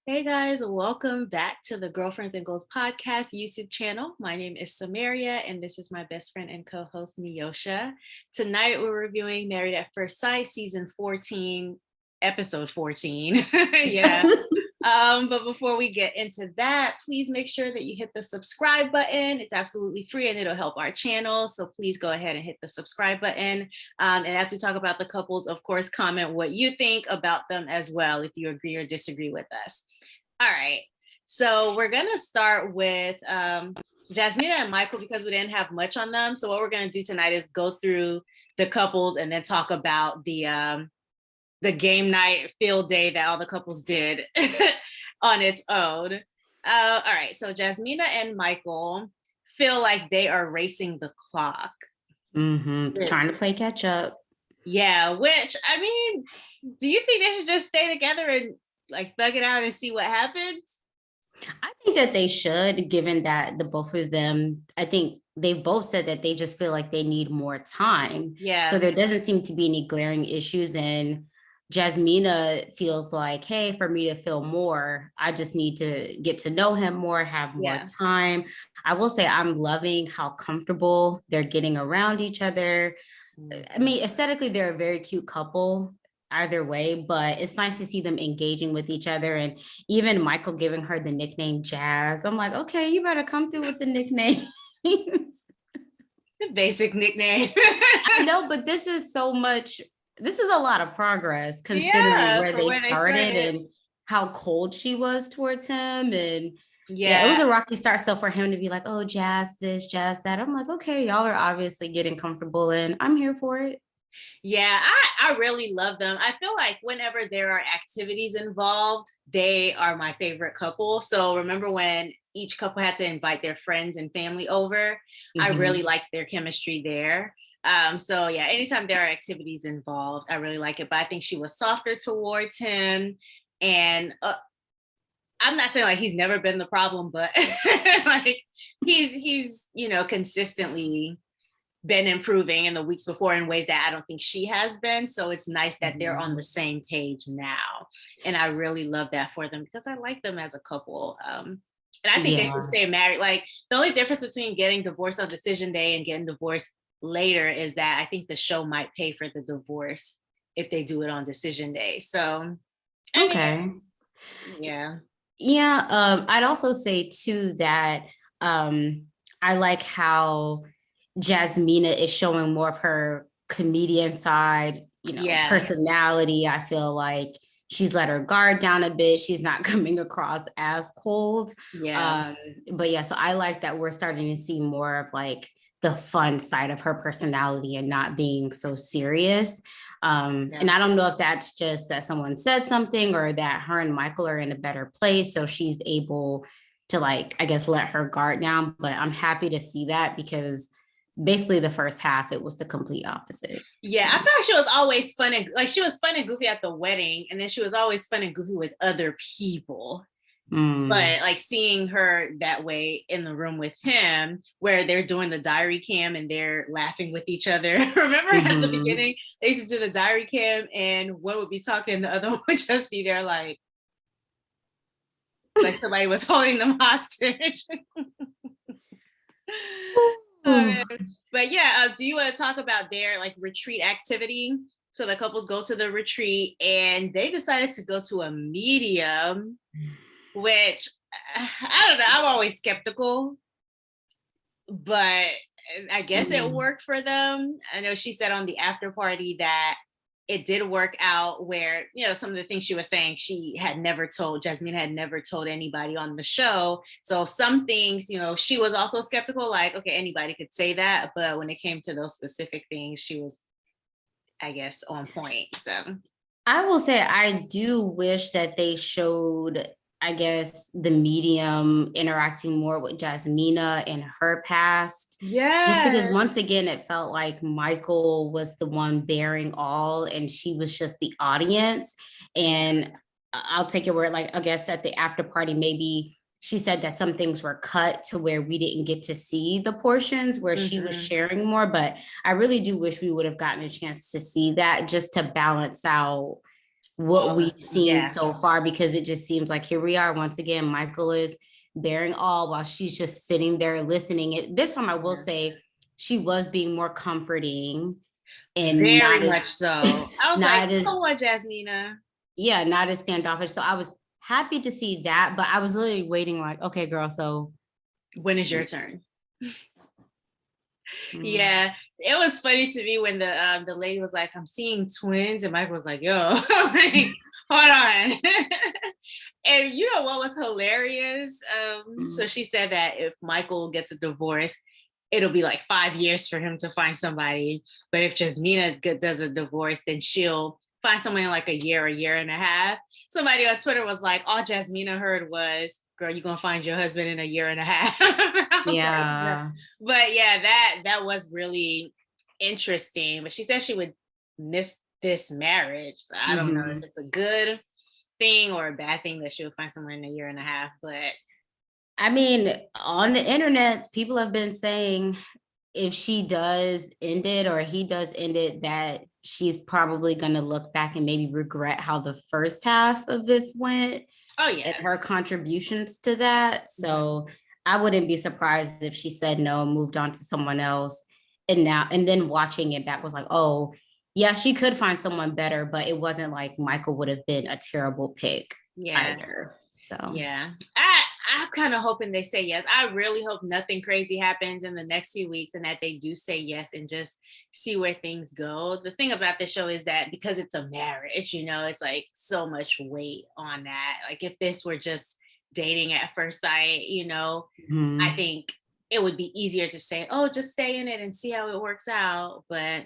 Hey guys, welcome back to the Girlfriends and Goals podcast YouTube channel. My name is Samaria and this is my best friend and co-host Miyosha. Tonight we're reviewing Married at First Sight season 14, episode 14. Yeah. But before we get into that, please make sure that you hit the subscribe button. It's absolutely free and it'll help our channel. So please go ahead and hit the subscribe button. And as we talk about the couples, of course, comment what you think about them as well, if you agree or disagree with us. All right. So we're going to start with Jasmina and Michael because we didn't have much on them. So what we're going to do tonight is go through the couples and then talk about the game night field day that all the couples did on its own. All right, so Jasmina and Michael feel like they are racing the clock. Trying to play catch up. Yeah, which, I mean, do you think they should just stay together and like thug it out and see what happens? I think that they should, given that the both of them, I think they've both said that they just feel like they need more time. Yeah. So there doesn't seem to be any glaring issues. And Jasmina feels like, hey, for me to feel more, I just need to get to know him more, have more time. I will say I'm loving how comfortable they're getting around each other. I mean, aesthetically, they're a very cute couple either way, but it's nice to see them engaging with each other. And even Michael giving her the nickname Jazz. I'm like, okay, you better come through with the nickname. The basic nickname. I know, but this is a lot of progress considering where they started and how cold she was towards him. And it was a rocky start. So for him to be like, oh, Jazz this, Jazz that, I'm like, okay, y'all are obviously getting comfortable and I'm here for it. Yeah, I really love them. I feel like whenever there are activities involved, they are my favorite couple. So remember when each couple had to invite their friends and family over? I really liked their chemistry there. So yeah, anytime there are activities involved, I really like it. But I think she was softer towards him. And I'm not saying like he's never been the problem, but like he's consistently been improving in the weeks before in ways that I don't think she has been. So it's nice that they're on the same page now. And I really love that for them because I like them as a couple. And I think they should stay married. Like the only difference between getting divorced on decision day and getting divorced later is that I think the show might pay for the divorce if they do it on decision day. So, okay. Yeah. I'd also say too that I like how Jasmina is showing more of her comedian side, personality. I feel like she's let her guard down a bit. She's not coming across as cold. So I like that we're starting to see more of like the fun side of her personality and not being so serious. And I don't know if that's just that someone said something or that her and Michael are in a better place. So she's able to like, I guess, let her guard down. But I'm happy to see that because basically the first half, it was the complete opposite. Yeah, I thought she was always fun and like she was fun and goofy at the wedding. And then she was always fun and goofy with other people. But like seeing her that way in the room with him where they're doing the diary cam and they're laughing with each other. Remember at the beginning, they used to do the diary cam and one would be talking, the other one would just be there like somebody was holding them hostage. But yeah, do you want to talk about their like retreat activity? So the couples go to the retreat and they decided to go to a medium, which I don't know. I'm always skeptical, but I guess it worked for them. I know she said on the after party that it did work out where, some of the things she was saying, Jasmine had never told anybody on the show. So some things, she was also skeptical, like, okay, anybody could say that. But when it came to those specific things, she was, I guess, on point. So I will say I do wish that they showed, I guess, the medium interacting more with Jasmina and her past. Yeah. Just because once again, it felt like Michael was the one bearing all and she was just the audience. And I'll take your word, like, I guess at the after party, maybe she said that some things were cut to where we didn't get to see the portions where she was sharing more. But I really do wish we would have gotten a chance to see that just to balance out what we've seen Yeah. so far, because it just seems like here we are once again. Michael is bearing all while she's just sitting there listening. This time I will say she was being more comforting and Very not much so. I was like, not as you know what, Jasmina? yeah, not as standoffish. So I was happy to see that, but I was literally waiting like, okay, girl, so When is your turn? Yeah, it was funny to me when the lady was like, "I'm seeing twins," and Michael was like, "Yo, like, hold on." And you know what was hilarious? So she said that if Michael gets a divorce, it'll be like 5 years for him to find somebody. But if Jasmina does a divorce, then she'll find someone in like a year and a half. Somebody on Twitter was like, all Jasmina heard was, "Girl, you're gonna find your husband in a year and a half." yeah. Like, but yeah, that was really interesting. But she said she would miss this marriage. So I don't know if it's a good thing or a bad thing that she would find someone in a year and a half. But I mean, on the internet, people have been saying if she does end it or he does end it, that she's probably going to look back and maybe regret how the first half of this went. Oh yeah, and her contributions to that. So I wouldn't be surprised if she said no, moved on to someone else, and then watching it back was like, oh yeah, she could find someone better, but it wasn't like Michael would have been a terrible pick either. So yeah, I'm kind of hoping they say yes. I really hope nothing crazy happens in the next few weeks and that they do say yes and just see where things go. The thing about this show is that because it's a marriage, it's like so much weight on that. Like if this were just dating at first sight, I think it would be easier to say, oh, just stay in it and see how it works out. But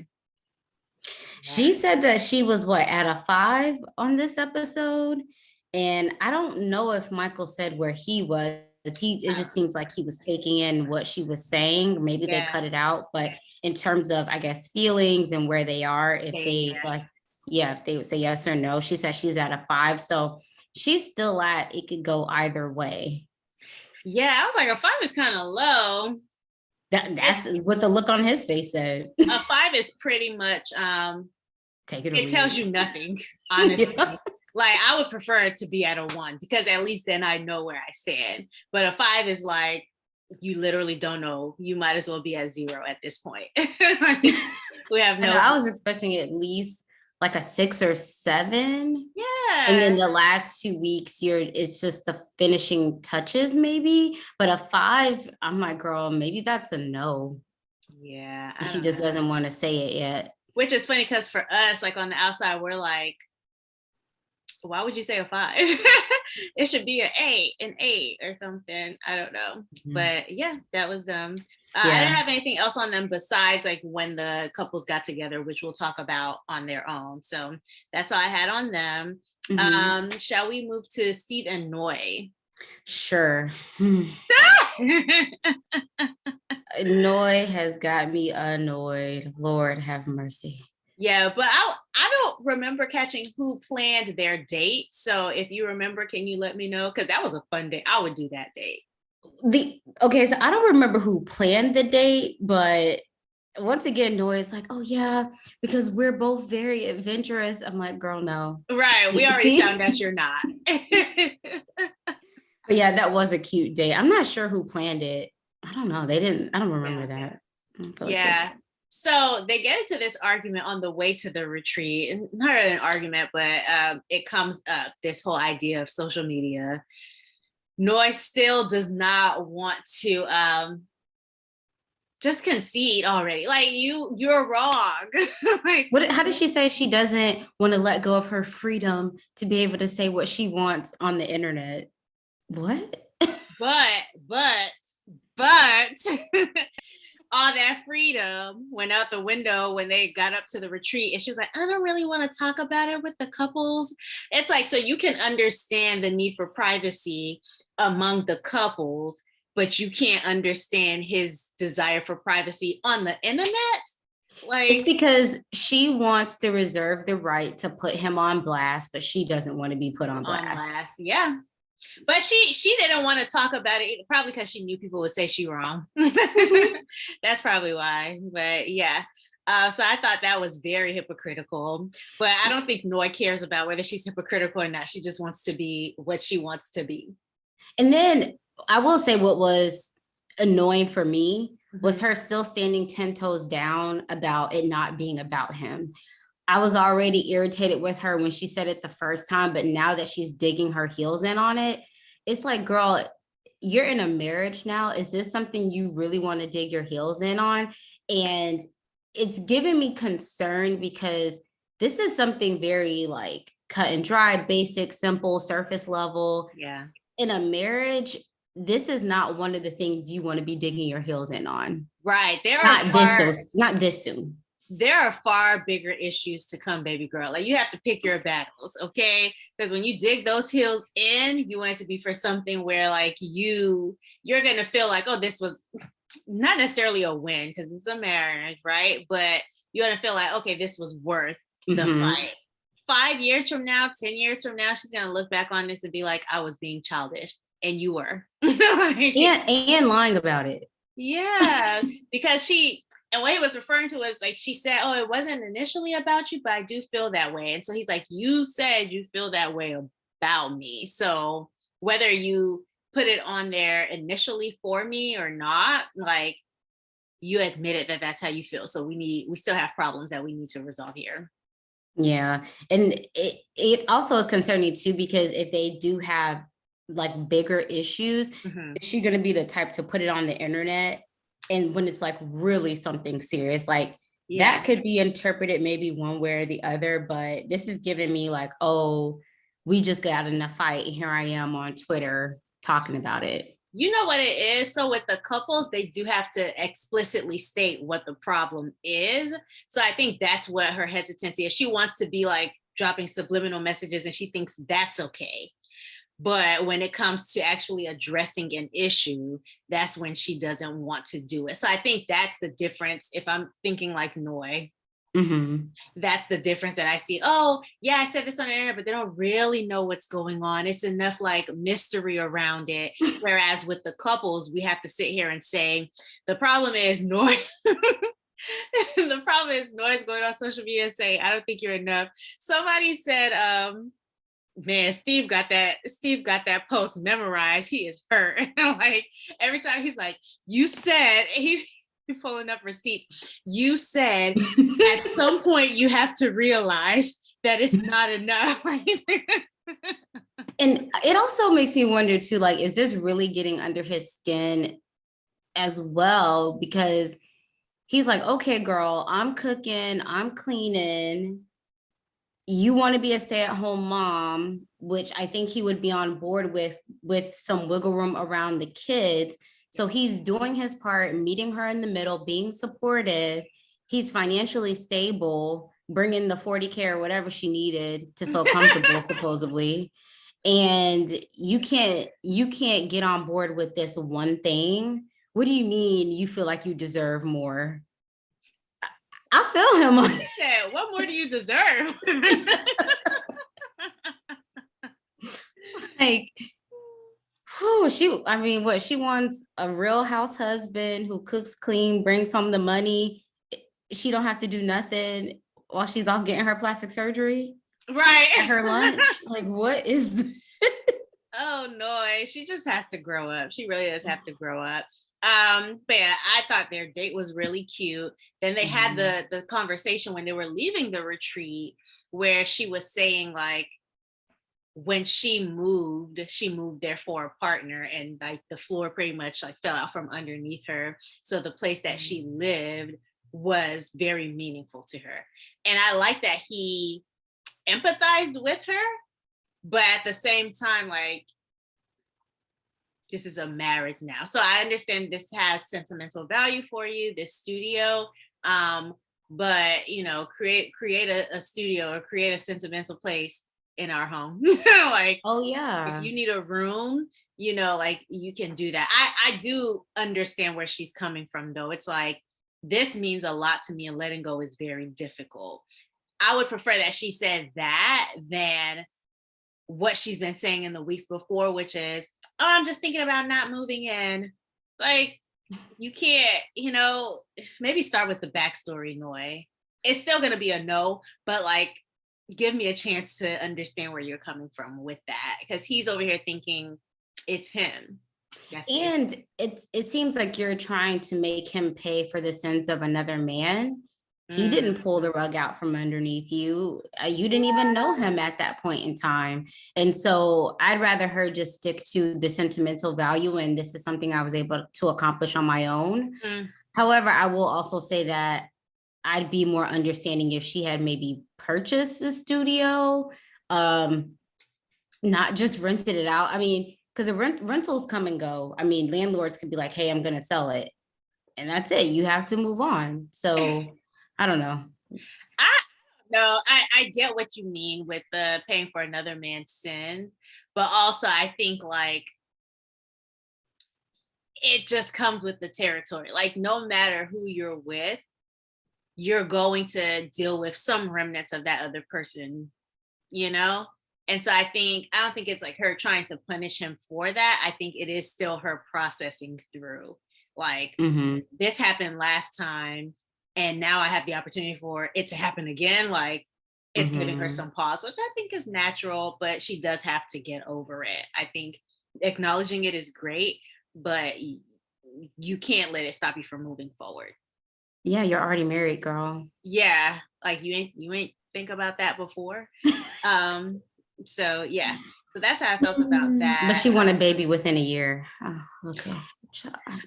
she said that she was at a 5 on this episode. And I don't know if Michael said where he was. It just seems like he was taking in what she was saying. Maybe they cut it out, but in terms of, I guess, feelings and where they are, if they if they would say yes or no, she said she's at a 5. So she's still it could go either way. Yeah, I was like, a 5 is kind of low. That's what the look on his face said. A 5 is pretty much take it. It tells you nothing, honestly. Like I would prefer it to be at a 1 because at least then I know where I stand. But a 5 is like you literally don't know. You might as well be at 0 at this point. We have no. I was expecting at least like a 6 or 7. Yeah. And then the last 2 weeks, it's just the finishing touches, maybe. But a 5, I'm like, girl, maybe that's a no. Yeah. She just doesn't want to say it yet. Which is funny because for us, like on the outside, we're like, why would you say a 5? It should be an 8 or something. I don't know. But yeah, that was them. I didn't have anything else on them besides like when the couples got together, which we'll talk about on their own. So that's all I had on them. Shall we move to Steve and Noi? Sure. Noi has got me annoyed. Lord have mercy. Yeah, but I don't remember catching who planned their date. So if you remember, can you let me know? Because that was a fun date. I would do that date. So I don't remember who planned the date, but once again, Noi is like, oh yeah, because we're both very adventurous. I'm like, girl, no. Right. We already found out you're not. But yeah, that was a cute date. I'm not sure who planned it. I don't know. I don't remember that. Yeah. So they get into this argument on the way to the retreat. Not really an argument, but it comes up, this whole idea of social media. Noi still does not want to just concede already. Like you're wrong. Like, how did she say she doesn't want to let go of her freedom to be able to say what she wants on the internet? What? But all that freedom went out the window when they got up to the retreat. And she was like, I don't really want to talk about it with the couples. It's like, so you can understand the need for privacy among the couples, but you can't understand his desire for privacy on the internet. Like, it's because she wants to reserve the right to put him on blast, but she doesn't want to be put on blast. Yeah. But she didn't want to talk about it, probably because she knew people would say she wrong. That's probably why. But yeah. So I thought that was very hypocritical, but I don't think Noi cares about whether she's hypocritical or not. She just wants to be what she wants to be. And then I will say what was annoying for me was her still standing 10 toes down about it not being about him. I was already irritated with her when she said it the first time, but now that she's digging her heels in on it, it's like, girl, you're in a marriage now. Is this something you really want to dig your heels in on? And it's giving me concern because this is something very like cut and dry, basic, simple, surface level. Yeah. In a marriage, this is not one of the things you want to be digging your heels in on. Right. Not this soon. There are far bigger issues to come, baby girl. Like, you have to pick your battles, okay? Because when you dig those heels in, you want it to be for something where like you're gonna feel like, oh, this was not necessarily a win because it's a marriage, right? But you're gonna feel like, okay, this was worth the fight. 5 years from now, 10 years from now, she's gonna look back on this and be like, I was being childish, and you were. and lying about it. Yeah, because and what he was referring to was like, she said, oh, it wasn't initially about you, but I do feel that way. And so he's like, you said you feel that way about me. So whether you put it on there initially for me or not, like, you admitted that that's how you feel. So we still have problems that we need to resolve here. Yeah. And it also is concerning too, because if they do have like bigger issues, is she going to be the type to put it on the internet? And when it's like really something serious, like that could be interpreted maybe one way or the other, but this is giving me like, oh, we just got in a fight. Here I am on Twitter talking about it. You know what it is? So with the couples, they do have to explicitly state what the problem is. So I think that's what her hesitancy is. She wants to be like dropping subliminal messages and she thinks that's okay. But when it comes to actually addressing an issue, that's when she doesn't want to do it. So I think that's the difference. If I'm thinking like Noi, that's the difference that I see. Oh, yeah, I said this on the internet, but they don't really know what's going on. It's enough like mystery around it. Whereas with the couples, we have to sit here and say, the problem is Noi. The problem is Noi's going on social media and saying, I don't think you're enough. Somebody said, man, Steve got that post memorized. He is hurt. Like every time he's like, you said, he's pulling up receipts. You said at some point you have to realize that it's not enough. And it also makes me wonder too, like, is this really getting under his skin as well? Because he's like, okay, girl, I'm cooking, I'm cleaning. You want to be a stay-at-home mom, which I think he would be on board with some wiggle room around the kids. So he's doing his part, meeting her in the middle, being supportive. He's financially stable, bringing the 40K or whatever she needed to feel comfortable, supposedly. And you can't get on board with this one thing. What do you mean you feel like you deserve more? I feel him. I said, what more do you deserve? Like, she wants a real house husband who cooks clean, brings home the money. She don't have to do nothing while she's off getting her plastic surgery. Right. At her lunch. Like, what is this? Oh no, she just has to grow up. She really does have to grow up. But yeah, I thought their date was really cute. Then they had the conversation when they were leaving the retreat where she was saying like, when she moved there for a partner, and like the floor pretty much like fell out from underneath her. So the place that she lived was very meaningful to her. And I like that he empathized with her, but at the same time, like, this is a marriage now. So I understand this has sentimental value for you, this studio. But create a studio or create a sentimental place in our home. Like, oh yeah, if you need a room, like you can do that. I do understand where she's coming from though. It's like, this means a lot to me and letting go is very difficult. I would prefer that she said that than what she's been saying in the weeks before, which is, oh, I'm just thinking about not moving in. Like, you can't, maybe start with the backstory, Noi. It's still going to be a no, but like, give me a chance to understand where you're coming from with that. Because he's over here thinking it's him. And it seems like you're trying to make him pay for the sins of another man. He didn't pull the rug out from underneath you. You didn't even know him at that point in time. And so I'd rather her just stick to the sentimental value. And this is something I was able to accomplish on my own. However, I will also say that I'd be more understanding if she had maybe purchased the studio, not just rented it out. I mean, because the rentals come and go. I mean, landlords could be like, hey, I'm going to sell it. And that's it. You have to move on. So I don't know. I get what you mean with the paying for another man's sins. But also, I think like it just comes with the territory. Like, no matter who you're with, you're going to deal with some remnants of that other person, And so I don't think it's like her trying to punish him for that. I think it is still her processing through, like, this happened last time, and now I have the opportunity for it to happen again. Like, it's giving her some pause, which I think is natural, but she does have to get over it. I think acknowledging it is great, but you can't let it stop you from moving forward. Yeah, you're already married, girl. Yeah, like you ain't think about that before. So yeah, so that's how I felt about that. But she wanted a baby within a year. Oh, okay.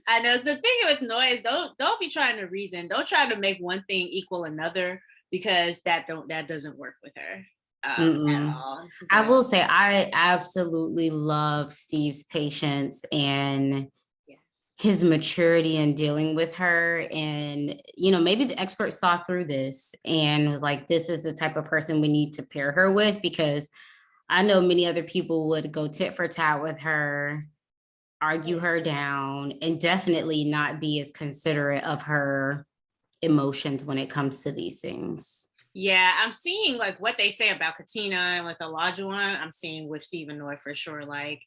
I know the thing with noise. Don't be trying to reason. Don't try to make one thing equal another, because that doesn't work with her at all. But I will say I absolutely love Steve's patience and his maturity in dealing with her. And, maybe the expert saw through this and was like, this is the type of person we need to pair her with, because I know many other people would go tit for tat with her, argue her down, and definitely not be as considerate of her emotions when it comes to these things. Yeah, I'm seeing like what they say about Katina and with Olajuwon. I'm seeing with Stephen Noy for sure. Like,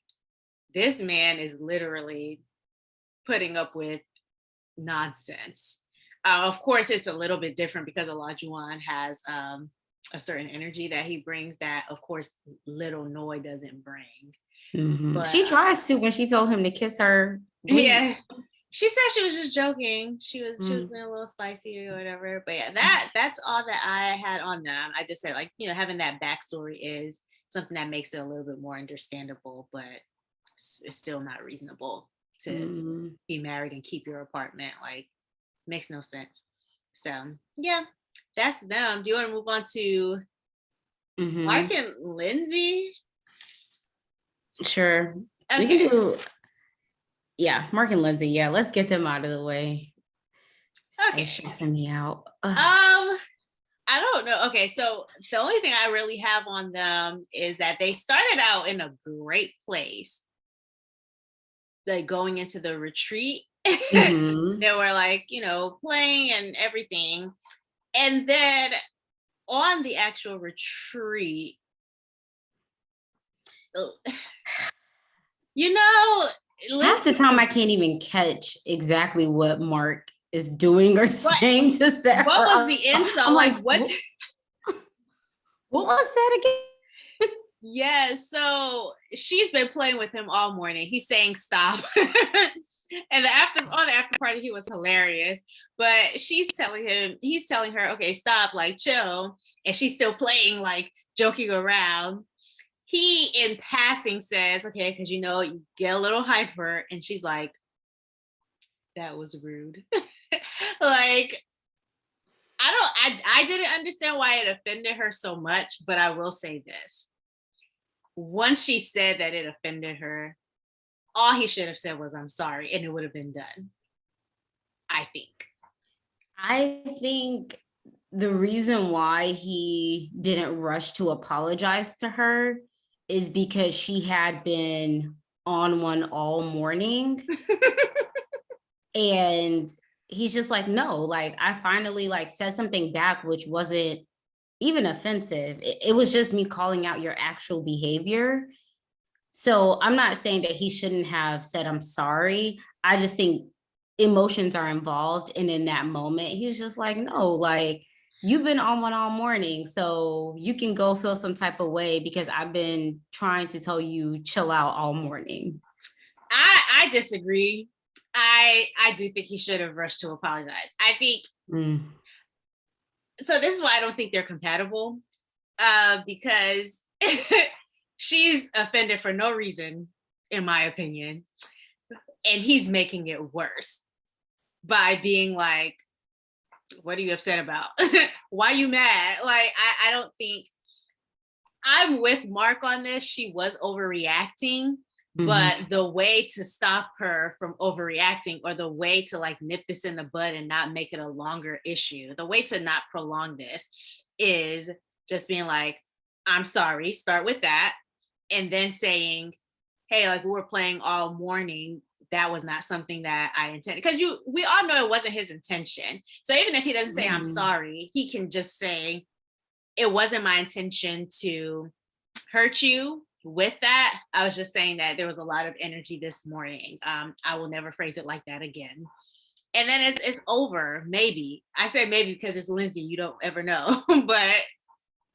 this man is literally putting up with nonsense. Of course, it's a little bit different because Olajuwon has a certain energy that he brings that, of course, little Noy doesn't bring. But, she tries to when she told him to kiss her. Yeah, she said she was just joking. She was being a little spicy or whatever. But yeah, that's all that I had on them. I just said, like, having that backstory is something that makes it a little bit more understandable, but it's still not reasonable to be married and keep your apartment. Like, makes no sense. So yeah, that's them. Do you want to move on to Mark and Lindsey? Sure. Okay. We can do, Mark and Lindsey. Yeah, let's get them out of the way. Okay. Stressing me out. I don't know. Okay, so the only thing I really have on them is that they started out in a great place. Like, going into the retreat, they were like, playing and everything. And then on the actual retreat, half the time I can't even catch exactly what Mark is doing or saying to Sarah. What was the insult? I'm like, what? What was that again? Yeah, so she's been playing with him all morning. He's saying stop. And on the after party, he was hilarious. But he's telling her, okay, stop, like, chill. And she's still playing, like, joking around. He, in passing, says, okay, because you get a little hyper. And she's like, that was rude. Like, I didn't understand why it offended her so much, but I will say this. Once she said that it offended her, all he should have said was, I'm sorry, and it would have been done. I think the reason why he didn't rush to apologize to her is because she had been on one all morning. And he's just like, no, like, I finally said something back, which wasn't even offensive. It was just me calling out your actual behavior. So I'm not saying that he shouldn't have said, I'm sorry. I just think emotions are involved. And in that moment, he was just like, no, like, you've been on one all morning, so you can go feel some type of way because I've been trying to tell you chill out all morning. I disagree. I do think he should have rushed to apologize. I think so. This is why I don't think they're compatible, because she's offended for no reason, in my opinion, and he's making it worse by being like, what are you upset about? Why are you mad? Like, I don't think, I'm with Mark on this. She was overreacting, but the way to stop her from overreacting, or the way to like nip this in the bud and not make it a longer issue, the way to not prolong this is just being like, I'm sorry, start with that. And then saying, hey, like, we were playing all morning. That was not something that I intended. Because we all know it wasn't his intention. So even if he doesn't say, I'm sorry, he can just say, it wasn't my intention to hurt you with that. I was just saying that there was a lot of energy this morning. I will never phrase it like that again. And then it's over. Maybe. I say maybe because it's Lindsey. You don't ever know. But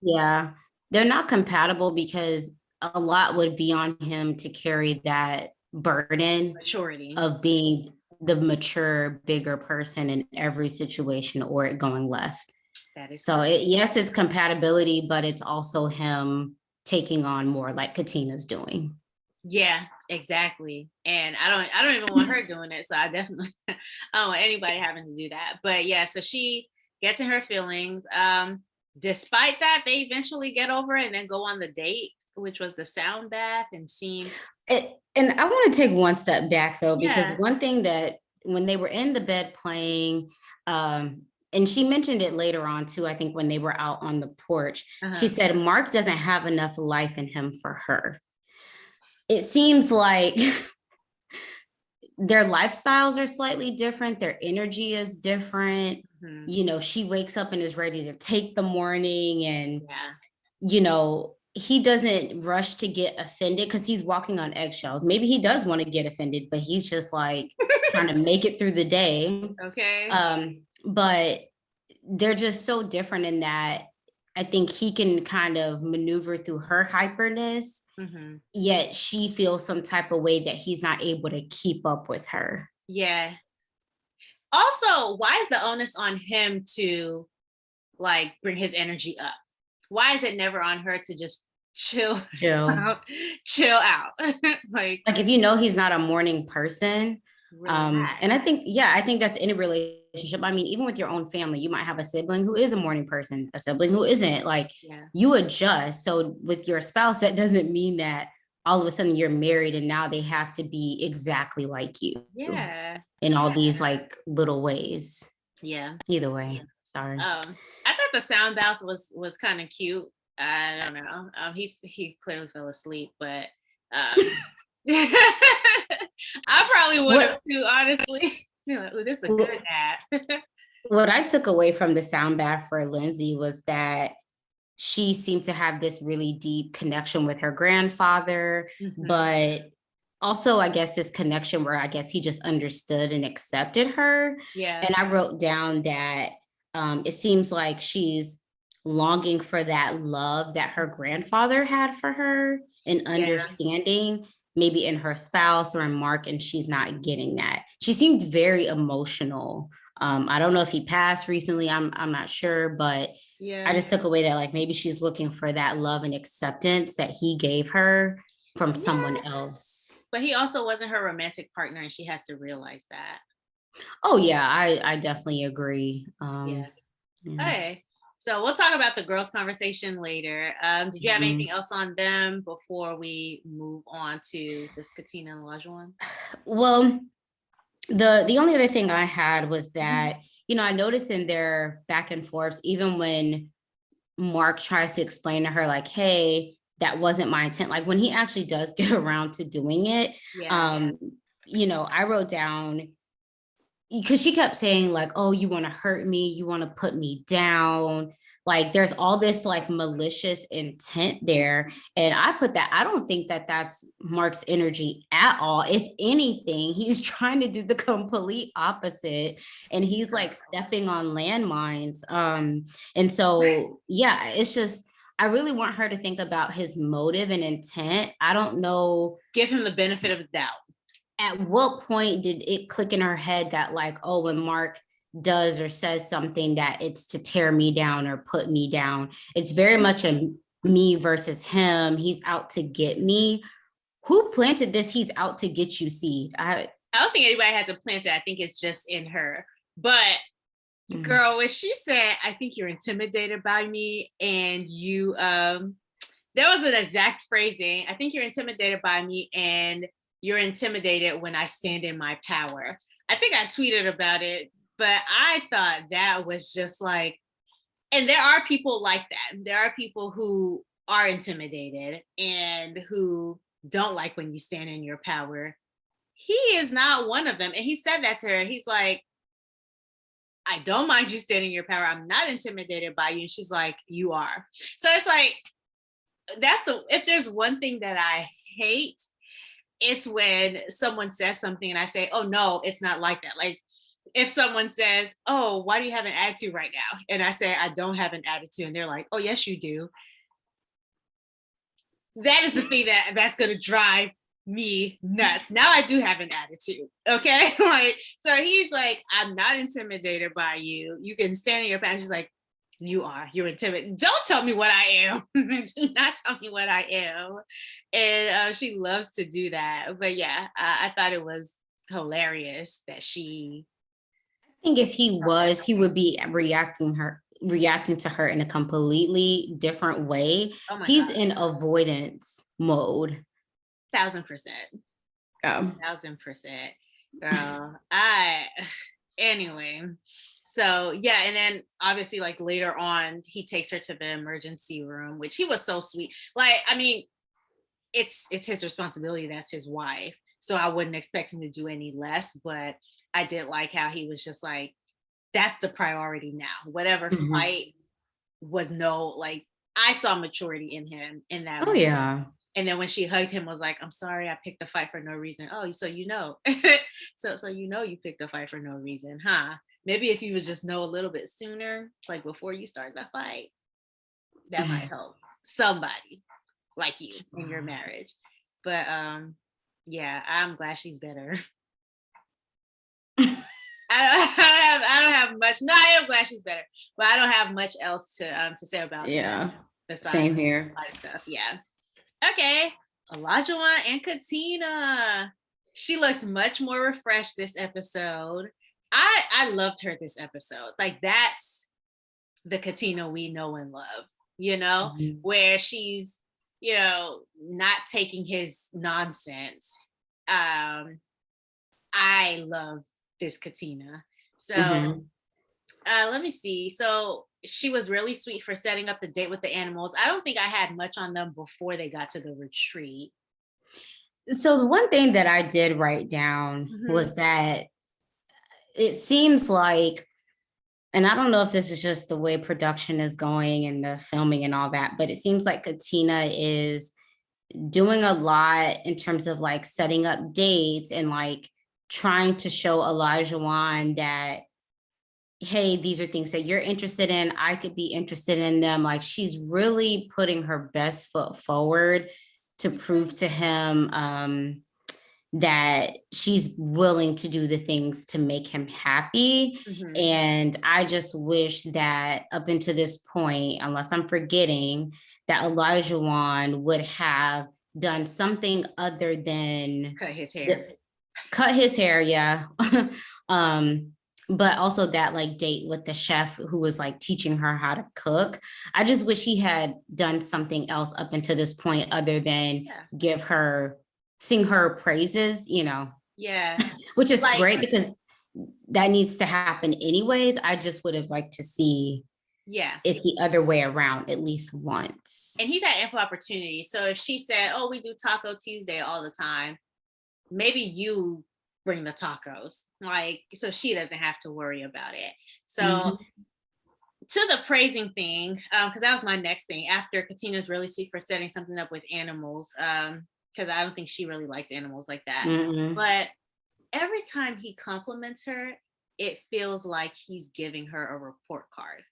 yeah, they're not compatible because a lot would be on him to carry that burden, maturity of being the mature, bigger person in every situation, or it going left. That is so. Yes, it's compatibility, but it's also him taking on more, like Katina's doing. Yeah, exactly. And I don't even want her doing it. So I definitely I don't want anybody having to do that. But yeah, so she gets in her feelings. Despite that, they eventually get over it and then go on the date, which was the sound bath, and seemed. And I want to take one step back though, because one thing that when they were in the bed playing, and she mentioned it later on too, I think when they were out on the porch, she said, Mark doesn't have enough life in him for her. It seems like their lifestyles are slightly different. Their energy is different. You know, she wakes up and is ready to take the morning, and, you know, he doesn't rush to get offended because he's walking on eggshells. Maybe he does want to get offended, but he's just like trying to make it through the day. Okay. But they're just so different in that I think he can kind of maneuver through her hyperness, yet she feels some type of way that he's not able to keep up with her. Yeah. Also, why is the onus on him to like bring his energy up? Why is it never on her to just chill out? like if you know he's not a morning person, and I think that's any relationship. I mean, even with your own family, you might have a sibling who is a morning person, a sibling who isn't. Like, you adjust. So with your spouse, that doesn't mean that all of a sudden you're married and now they have to be exactly like you. In all these like little ways. Either way. Sorry. I thought the sound bath was kind of cute. I don't know. He clearly fell asleep, but I probably would have too, honestly. Like, this is a good nap. What I took away from the sound bath for Lindsey was that she seemed to have this really deep connection with her grandfather, but also, I guess, this connection where I guess he just understood and accepted her. And I wrote down that it seems like she's longing for that love that her grandfather had for her, and understanding maybe in her spouse or in Mark, and she's not getting that. She seemed very emotional. I don't know if he passed recently. I'm not sure, but I just took away that like maybe she's looking for that love and acceptance that he gave her from someone else. But he also wasn't her romantic partner, and she has to realize that. Oh yeah, I definitely agree. Okay. So we'll talk about the girls' conversation later. Did you have anything else on them before we move on to this Katina and Olajuwon? Well, the only other thing I had was that, you know, I noticed in their back and forths, even when Mark tries to explain to her like, hey, that wasn't my intent. Like when he actually does get around to doing it, you know, I wrote down, because she kept saying like, oh, you want to hurt me, you want to put me down, Like there's all this like malicious intent there. And I put that, I don't think that that's Mark's energy at all. If anything, he's trying to do the complete opposite, and he's like stepping on landmines. And so, yeah, it's just, I really want her to think about his motive and intent. I don't know. Give him the benefit of the doubt. At what point did it click in her head that like, oh, when Mark does or says something, that it's to tear me down or put me down? It's very much a me versus him. He's out to get me. Who planted this he's out to get you seed? I don't think anybody has to plant it. I think it's just in her. But girl, when she said, I think you're intimidated by me, and you there was an exact phrasing. I think you're intimidated by me, and you're intimidated when I stand in my power. I think I tweeted about it, but I thought that was just like, and there are people like that. There are people who are intimidated and who don't like when you stand in your power. He is not one of them. And he said that to her. He's like, I don't mind you standing in your power. I'm not intimidated by you. And she's like, you are. So it's like, if there's one thing that I hate, it's when someone says something and I say, oh no, it's not like that. Like if someone says, oh, why do you have an attitude right now? And I say, I don't have an attitude. And they're like, oh, yes, you do. That is the thing that's going to drive me nuts. Now I do have an attitude. Okay. Like, so he's like, I'm not intimidated by you. You can stand in your path. She's like, you're intimidated. Don't tell me what I am. Do not tell me what I am. And she loves to do that. But yeah, I thought it was hilarious that she. I think if he would be reacting to her in a completely different way. Oh my He's God. in avoidance mode. 1,000%. 1,000%. Girl, anyway. So yeah, and then obviously like later on, he takes her to the emergency room, which he was so sweet. Like, I mean, it's his responsibility. That's his wife. So I wouldn't expect him to do any less, but I did like how he was just like, that's the priority now. Whatever fight was like, I saw maturity in him in that moment. Yeah. And then when she hugged him, was like, I'm sorry, I picked a fight for no reason. Oh, so you know. so you picked a fight for no reason, huh? Maybe if you would just know a little bit sooner, like before you start the fight, that might help somebody like you in your marriage. But yeah, I'm glad she's better. I don't have much. No, I am glad she's better, but I don't have much else to say about yeah. Besides Same here. A lot of stuff. Yeah. Okay. Olajuwon and Katina. She looked much more refreshed this episode. I loved her this episode. Like that's the Katina we know and love, where she's, not taking his nonsense. I love this Katina. So let me see. So she was really sweet for setting up the date with the animals. I don't think I had much on them before they got to the retreat. So the one thing that I did write down was that it seems like, and I don't know if this is just the way production is going and the filming and all that, but it seems like Katina is doing a lot in terms of like setting up dates and like trying to show Olajuwon that, hey, these are things that you're interested in. I could be interested in them. Like she's really putting her best foot forward to prove to him that she's willing to do the things to make him happy. And I just wish that up until this point, unless I'm forgetting, that Olajuwon would have done something other than cut his hair. Yeah. But also that like date with the chef who was like teaching her how to cook. I just wish he had done something else up until this point other than sing her praises, Yeah. Which is like, great because that needs to happen anyways. I just would have liked to see it the other way around at least once. And he's had ample opportunity. So if she said, oh, we do Taco Tuesday all the time, maybe you bring the tacos, like, so she doesn't have to worry about it. So to the praising thing, because that was my next thing. After Katina's really sweet for setting something up with animals, because I don't think she really likes animals like that. Mm-mm. But every time he compliments her, it feels like he's giving her a report card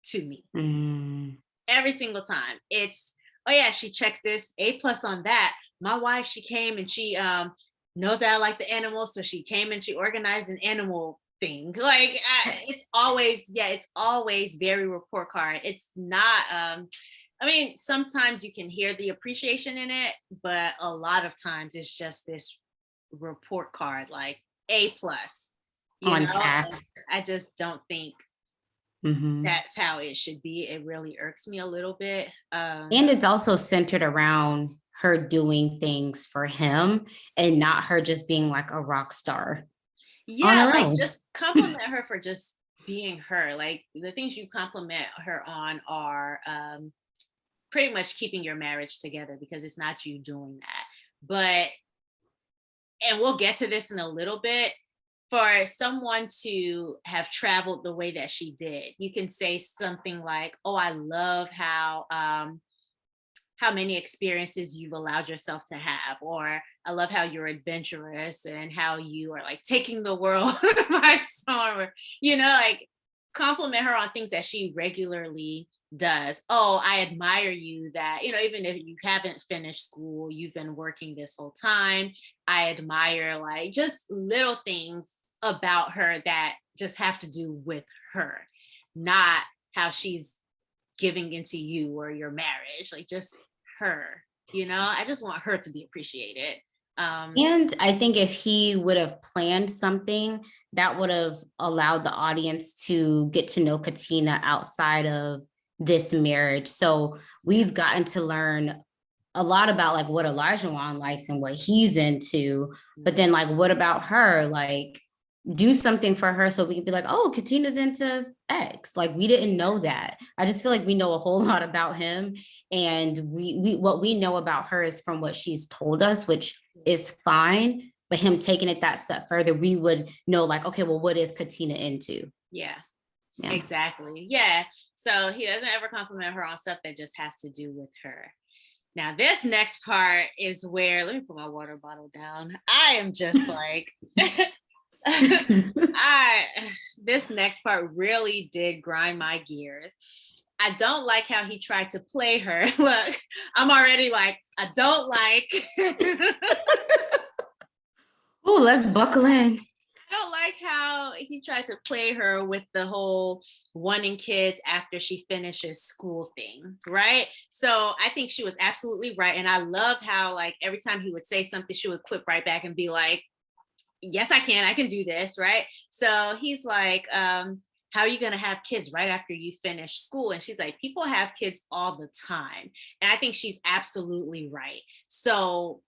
to me. Mm. Every single time. It's, oh yeah, she checks this, A+ on that. My wife, she came and she knows that I like the animals, so she came and she organized an animal thing. Like it's always very report card. It's not I mean, sometimes you can hear the appreciation in it, but a lot of times it's just this report card, like A+. On And task. I just don't think Mm-hmm. that's how it should be. It really irks me a little bit. And it's also centered around her doing things for him and not her just being like a rock star on Yeah, her like own. just compliment her for just being her. Like the things you compliment her on are pretty much keeping your marriage together, because it's not you doing that. But, and we'll get to this in a little bit, for someone to have traveled the way that she did, you can say something like, "Oh, I love how many experiences you've allowed yourself to have," or "I love how you're adventurous and how you are like taking the world by storm," or, like compliment her on things that she regularly does. "Oh, I admire you that, even if you haven't finished school, you've been working this whole time. I admire," like just little things about her that just have to do with her, not how she's giving into you or your marriage, like just her. I just want her to be appreciated. And I think if he would have planned something, that would have allowed the audience to get to know Katina outside of this marriage. So we've gotten to learn a lot about like what Olajuwon likes and what he's into. But then like, what about her? Like, do something for her so we can be like, oh, Katina's into X. Like we didn't know that. I just feel like we know a whole lot about him. And we what we know about her is from what she's told us, which is fine. But him taking it that step further, we would know like, okay, well, what is Katina into? Yeah, Yeah. exactly. Yeah. So he doesn't ever compliment her on stuff that just has to do with her. Now, this next part is where, let me put my water bottle down. I am just like, this next part really did grind my gears. I don't like how he tried to play her. Look, I'm already like, I don't like. Oh, let's buckle in. I don't like how he tried to play her with the whole wanting kids after she finishes school thing, right? So I think she was absolutely right. And I love how, like, every time he would say something, she would quip right back and be like, yes, I can do this, right? So he's like, how are you going to have kids right after you finish school? And she's like, people have kids all the time. And I think she's absolutely right. So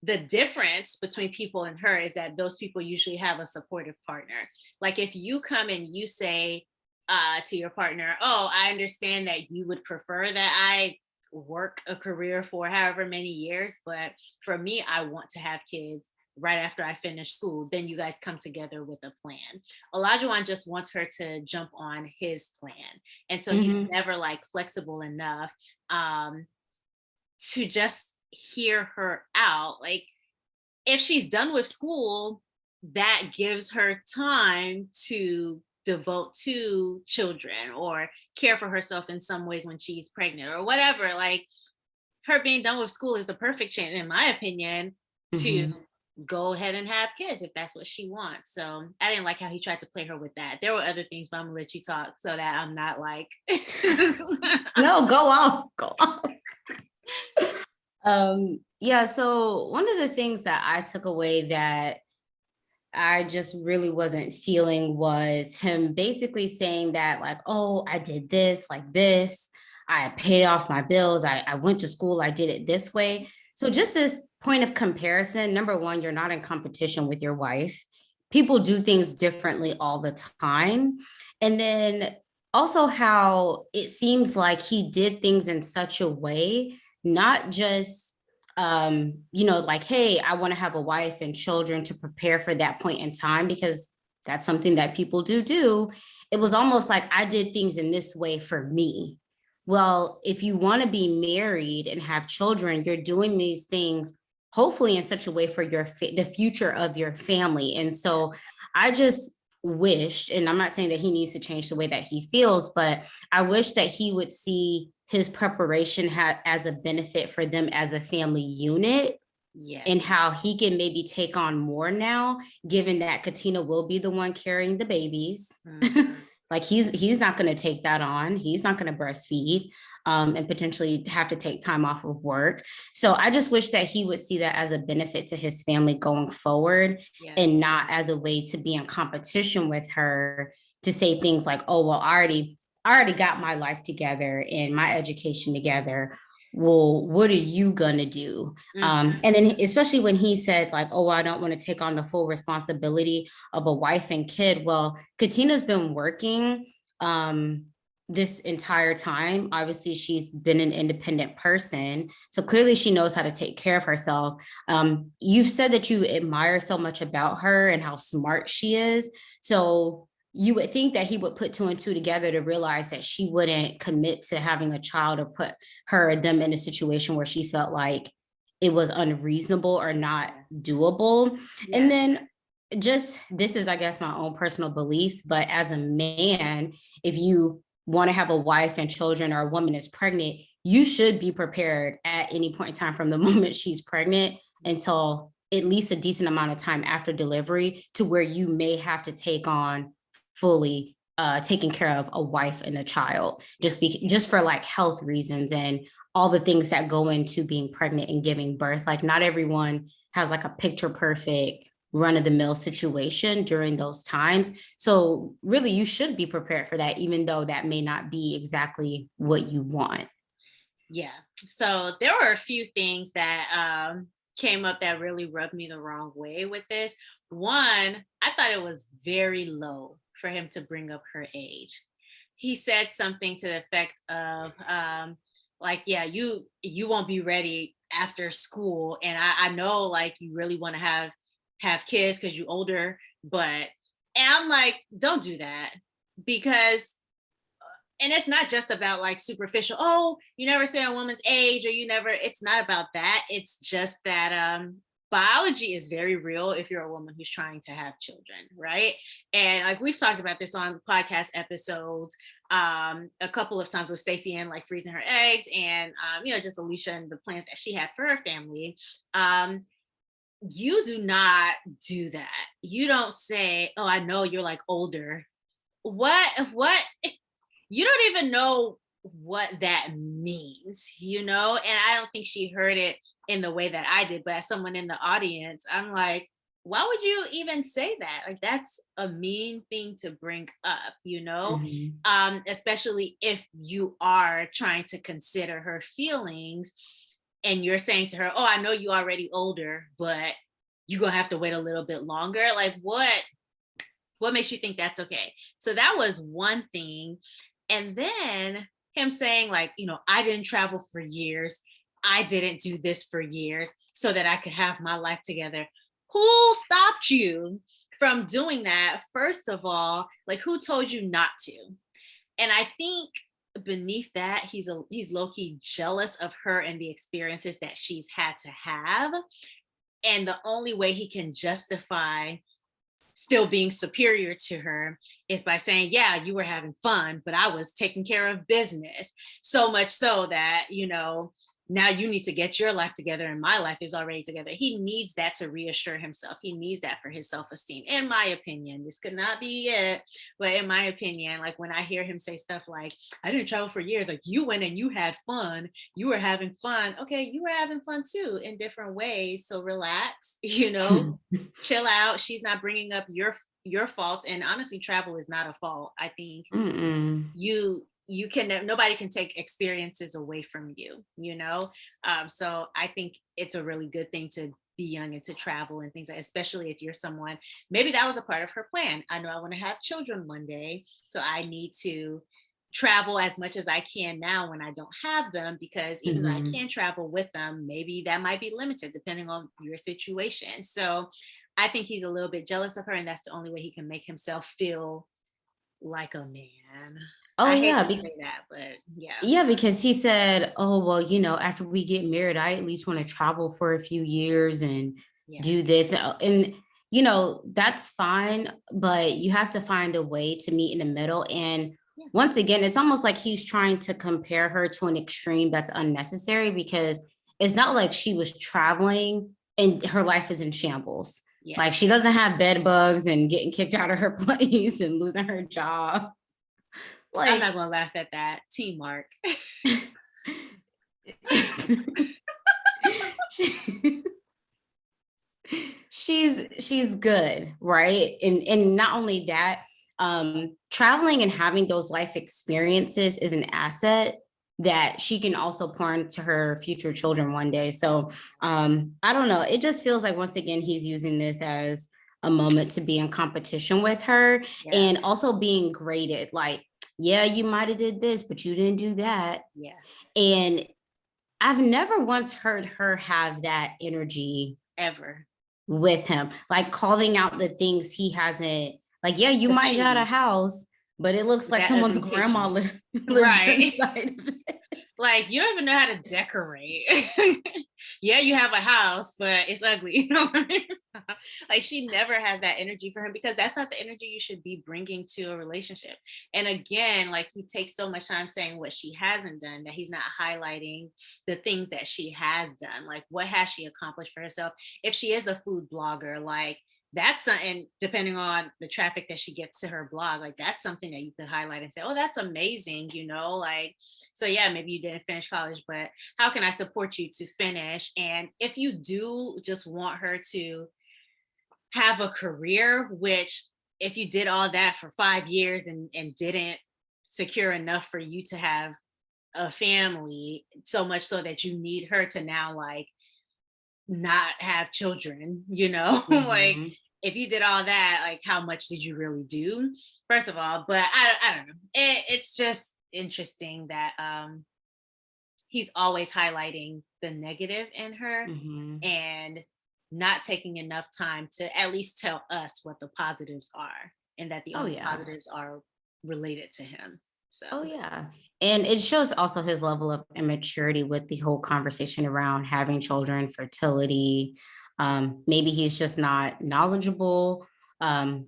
the difference between people and her is that those people usually have a supportive partner. Like if you come and you say to your partner, "Oh, I understand that you would prefer that I work a career for however many years, but for me, I want to have kids right after I finish school," then you guys come together with a plan. Olajuwon just wants her to jump on his plan. And so he's never like flexible enough to just hear her out. Like if she's done with school, that gives her time to devote to children or care for herself in some ways when she's pregnant or whatever. Like her being done with school is the perfect chance, in my opinion, to go ahead and have kids if that's what she wants. So I didn't like how he tried to play her with that. There were other things, but I'm gonna let you talk so that I'm not like No, go off. Yeah, so one of the things that I took away that I just really wasn't feeling was him basically saying that, like, oh, I did this, like this, I paid off my bills, I went to school, I did it this way. So just this point of comparison, number one, you're not in competition with your wife. People do things differently all the time. And then also how it seems like he did things in such a way, not just like, hey, I want to have a wife and children to prepare for that point in time, because that's something that people do. it was almost like I did things in this way for me. Well, if you want to be married and have children, you're doing these things hopefully in such a way for the future of your family. And so I just wished, and I'm not saying that he needs to change the way that he feels, but I wish that he would see his preparation as a benefit for them as a family unit. Yeah. And how he can maybe take on more now, given that Katina will be the one carrying the babies. Mm-hmm. Like he's not going to take that on. He's not going to breastfeed and potentially have to take time off of work. So I just wish that he would see that as a benefit to his family going forward, and not as a way to be in competition with her to say things like, oh, well, I already got my life together and my education together. Well, what are you gonna do? Mm-hmm. And then especially when he said like, oh, I don't want to take on the full responsibility of a wife and kid. Well, Katina's been working this entire time. Obviously, she's been an independent person. So clearly she knows how to take care of herself. You've said that you admire so much about her and how smart she is. So you would think that he would put 2 and 2 together to realize that she wouldn't commit to having a child or put them in a situation where she felt like it was unreasonable or not doable. Yeah. And then this is, I guess, my own personal beliefs, but as a man, if you want to have a wife and children, or a woman is pregnant, you should be prepared at any point in time from the moment she's pregnant until at least a decent amount of time after delivery, to where you may have to take on fully taking care of a wife and a child, just for like health reasons and all the things that go into being pregnant and giving birth. Like not everyone has like a picture perfect run-of-the-mill situation during those times. So really you should be prepared for that, even though that may not be exactly what you want. Yeah. So there were a few things that came up that really rubbed me the wrong way with this. One, I thought it was very low for him to bring up her age. He said something to the effect of like, yeah, you won't be ready after school. And I know like you really want to have kids because you're older, and I'm like, don't do that, because and it's not just about like superficial, oh, you never say a woman's age, or it's not about that. It's just that biology is very real if you're a woman who's trying to have children, right? And like we've talked about this on podcast episodes a couple of times with Stacey and like freezing her eggs, and just Alicia and the plans that she had for her family. You do not do that. You don't say, oh, I know you're like older. What? You don't even know what that means, and I don't think she heard it in the way that I did, but as someone in the audience, I'm like, why would you even say that? Like, that's a mean thing to bring up, mm-hmm. Especially if you are trying to consider her feelings and you're saying to her, oh, I know you already older, but you're going to have to wait a little bit longer. Like, what makes you think that's okay? So that was one thing. And then him saying like, I didn't travel for years. I didn't do this for years so that I could have my life together. Who stopped you from doing that? First of all, like, who told you not to? And I think beneath that, he's low-key jealous of her and the experiences that she's had to have. And the only way he can justify still being superior to her is by saying, yeah, you were having fun, but I was taking care of business. So much so that, now you need to get your life together and my life is already together. He needs that to reassure himself. He needs that for his self-esteem. In my opinion, this could not be it, but in my opinion, like when I hear him say stuff like, I didn't travel for years, like you went and you had fun, you were having fun. Okay, you were having fun too in different ways. So relax, chill out. She's not bringing up your faults. And honestly, travel is not a fault. I think nobody can take experiences away from you, so I think it's a really good thing to be young and to travel and things like, especially if you're someone, maybe that was a part of her plan. I know I want to have children one day, so I need to travel as much as I can now when I don't have them, because even though I can travel with them, maybe that might be limited depending on your situation. So I think he's a little bit jealous of her, and that's the only way he can make himself feel like a man. Oh, I hate yeah. to say that, but yeah. Yeah, because he said, oh, well, after we get married, I at least want to travel for a few years and do this. And, that's fine, but you have to find a way to meet in the middle. And once again, it's almost like he's trying to compare her to an extreme that's unnecessary, because it's not like she was traveling and her life is in shambles. Yeah. Like, she doesn't have bed bugs and getting kicked out of her place and losing her job. Like, I'm not gonna laugh at that. Team Mark. she's good, right? And not only that, traveling and having those life experiences is an asset that she can also pour into her future children one day. So I don't know. It just feels like, once again, he's using this as a moment to be in competition with her, and also being graded. Like, yeah, you might have did this, but you didn't do that. Yeah. And I've never once heard her have that energy ever with him, like calling out the things he hasn't, like, yeah, you might got a house, but it looks like someone's grandma lives inside of it. Like, you don't even know how to decorate. Yeah, you have a house, but it's ugly. You know what I mean? Like, she never has that energy for him, because that's not the energy you should be bringing to a relationship. And again, like, he takes so much time saying what she hasn't done, that he's not highlighting the things that she has done. Like, what has she accomplished for herself? If she is a food blogger, like, that's something, depending on the traffic that she gets to her blog, like, that's something that you could highlight and say, oh, that's amazing, like, so yeah, maybe you didn't finish college, but how can I support you to finish? And if you do just want her to have a career, which, if you did all that for 5 years and didn't secure enough for you to have a family, so much so that you need her to now, like, not have children, mm-hmm. Like, if you did all that, like, how much did you really do, first of all? But I don't know. It's just interesting that he's always highlighting the negative in her, mm-hmm. and not taking enough time to at least tell us what the positives are, and that the only positives are related to him. So. Oh, yeah. And it shows also his level of immaturity with the whole conversation around having children, fertility. Maybe he's just not knowledgeable, so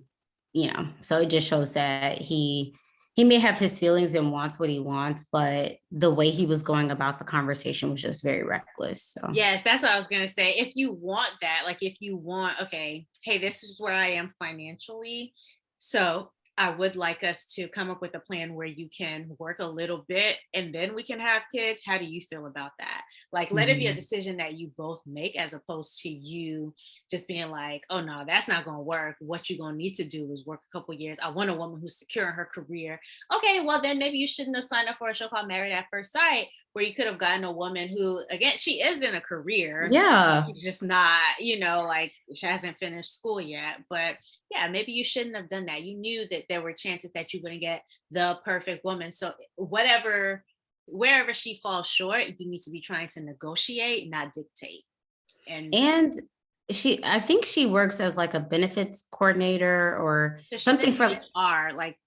it just shows that he may have his feelings and wants what he wants, but the way he was going about the conversation was just very reckless. So. Yes, that's what I was going to say. If you want that, like, if you want, okay, hey, this is where I am financially, so I would like us to come up with a plan where you can work a little bit and then we can have kids. How do you feel about that? Like, let it be a decision that you both make, as opposed to you just being like, oh no, that's not going to work. What you're going to need to do is work a couple of years. I want a woman who's secure in her career. Okay, well, then maybe you shouldn't have signed up for a show called Married at First Sight, where you could have gotten a woman who, again, she is in a career. Yeah. She's just not, like, she hasn't finished school yet. But yeah, maybe you shouldn't have done that. You knew that there were chances that you wouldn't get the perfect woman. So wherever she falls short, you need to be trying to negotiate, not dictate. And I think she works as like a benefits coordinator or something for HR, like,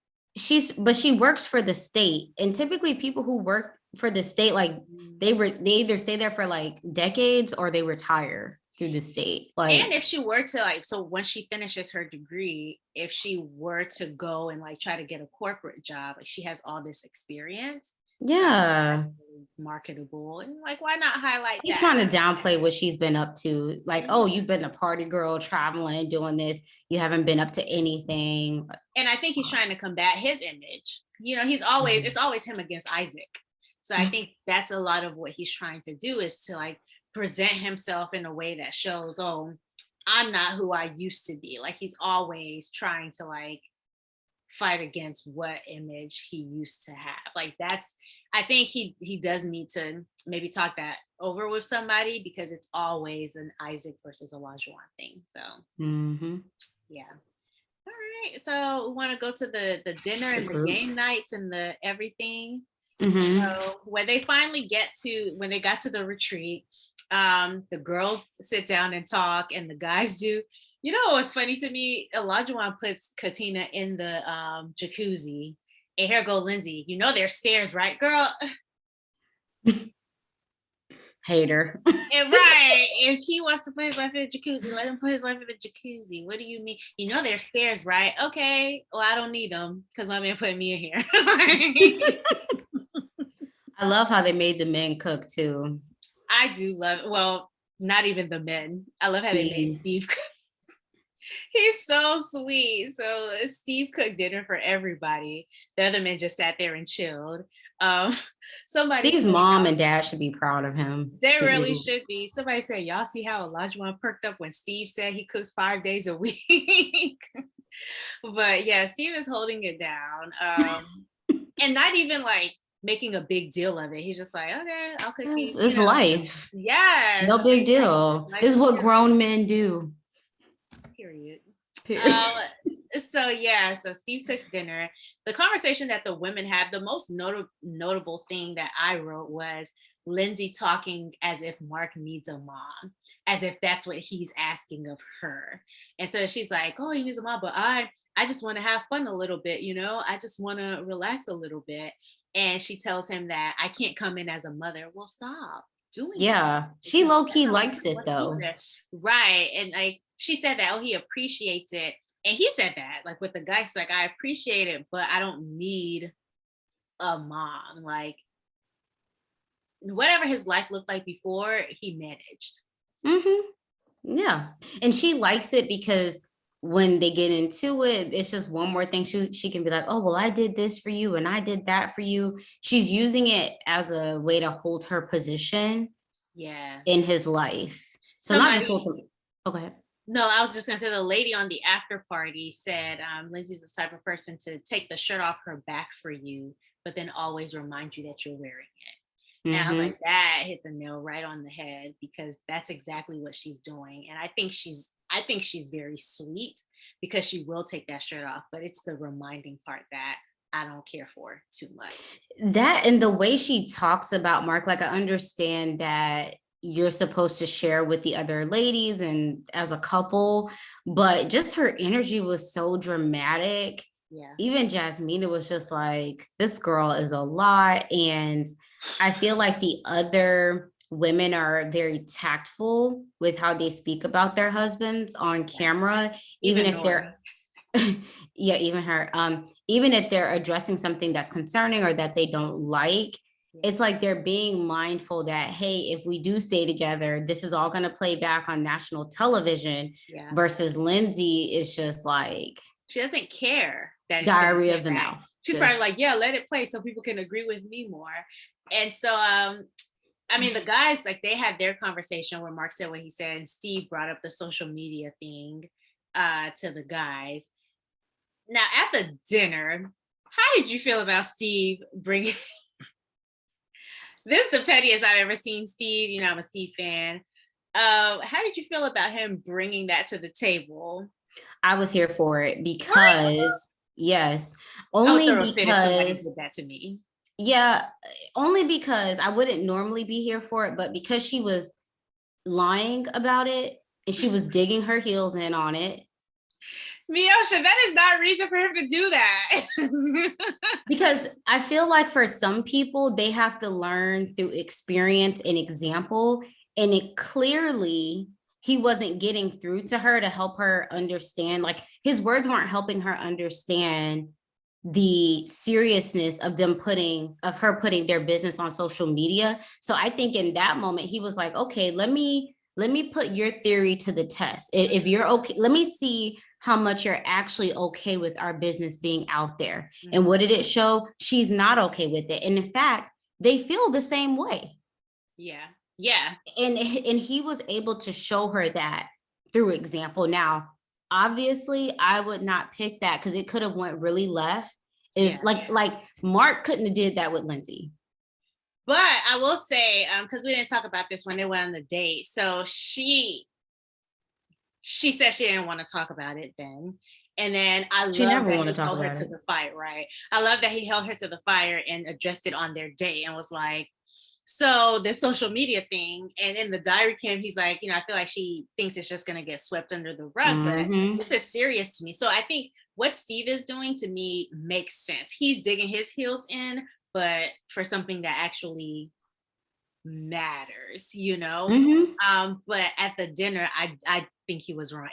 but she works for the state. And typically people who work for the state, like, they either stay there for like decades or they retire through the state. Like, and if she were to, like, so once she finishes her degree, if she were to go and, like, try to get a corporate job, like, she has all this experience. Yeah. So marketable, and, like, why not highlight He's trying to downplay what she's been up to. Like, oh, you've been a party girl, traveling, doing this. You haven't been up to anything. And I think he's trying to combat his image. He's always, it's always him against Isaac. So I think that's a lot of what he's trying to do, is to, like, present himself in a way that shows, oh, I'm not who I used to be. Like, he's always trying to, like, fight against what image he used to have. Like, I think he does need to maybe talk that over with somebody, because it's always an Isaac versus Olajuwon thing. So yeah. All right. So we want to go to the dinner and the game nights and the everything. So when they finally when they got to the retreat, the girls sit down and talk, and the guys do You know what's funny to me? Olajuwon puts Katina in the jacuzzi, and here go Lindsey. You know there's stairs, right, girl? Hater. And right, if he wants to put his wife in the jacuzzi, let him put his wife in the jacuzzi. What do you mean? You know there's stairs, right? Okay, well I don't need them because my man put me in here. I love how they made the men cook too. I do love. Well, not even the men. I love how they made Steve cook. He's so sweet. So Steve cooked dinner for everybody. The other men just sat there and chilled. Steve's mom and dad should be proud of him. They really should be. Somebody said, y'all see how Olajuwon perked up when Steve said he cooks 5 days a week. But yeah, Steve is holding it down. And not even like making a big deal of it. He's just like, okay, I'll cook. It's life. Yes. No big deal. This is what grown men do. Period. So Steve cooks dinner. The conversation that the women have, the most notable thing that I wrote was Lindsey talking as if Mark needs a mom, as if that's what he's asking of her. And so she's like, oh, he needs a mom, but I just want to have fun a little bit, you know, I just want to relax a little bit. And she tells him that I can't come in as a mother. Well, stop doing that. She low-key likes it though. Right. And like she said that, oh, he appreciates it. And he said that, like with the guys, like, I appreciate it, but I don't need a mom. Like, whatever his life looked like before, he managed. Mm-hmm. Yeah. And she likes it because when they get into it, it's just one more thing. She can be like, oh, well, I did this for you and I did that for you. She's using it as a way to hold her position in his life. So not just hold him. Oh, go ahead. No, I was just going to say the lady on the after party said Lindsey's the type of person to take the shirt off her back for you, but then always remind you that you're wearing it. Mm-hmm. And I was like, that hit the nail right on the head, because that's exactly what she's doing. And I think she's very sweet because she will take that shirt off, but it's the reminding part that I don't care for too much. That and the way she talks about Mark, like I understand that you're supposed to share with the other ladies and as a couple, but just her energy was so dramatic. Yeah. Even Jasmina was just like, this girl is a lot. And I feel like the other women are very tactful with how they speak about their husbands on camera, even if they're even her, even if they're addressing something that's concerning or that they don't like. It's like they're being mindful that, hey, if we do stay together, this is all going to play back on national television. Versus Lindsey is just like, she doesn't care. That diarrhea of the mouth. She's probably like, yeah, let it play so people can agree with me more. And so, I mean, the guys, like, they had their conversation where Mark said what he said, and Steve brought up the social media thing to the guys. Now, at the dinner, how did you feel about Steve bringing... This is the pettiest I've ever seen Steve. You know, I'm a Steve fan. How did you feel about him bringing that to the table? I was here for it because, yes, only because did that to me. Yeah, only because I wouldn't normally be here for it, but because she was lying about it and she was digging her heels in on it. Miosha, that is not reason for him to do that. Because I feel like for some people, they have to learn through experience and example. And it clearly, he wasn't getting through to her to help her understand. Like, his words weren't helping her understand the seriousness of her putting their business on social media. So I think in that moment, he was like, okay, let me put your theory to the test. If you're okay, let me see how much you're actually okay with our business being out there. Mm-hmm. And what did it show? She's not okay with it. And in fact, they feel the same way. Yeah. Yeah. And he was able to show her that through example. Now, obviously, I would not pick that because it could have went really left. If like Mark couldn't have did that with Lindsey. But I will say, because we didn't talk about this when they went on the date. So she said she didn't want to talk about it then. And then I love that he held her to the fire, right? I love that he held her to the fire and addressed it on their date and was like, So the social media thing, and in the diary cam, he's like, I feel like she thinks it's just gonna get swept under the rug, but this is serious to me. So I think what Steve is doing to me makes sense. He's digging his heels in, but for something that actually matters, But at the dinner, I think he was wrong.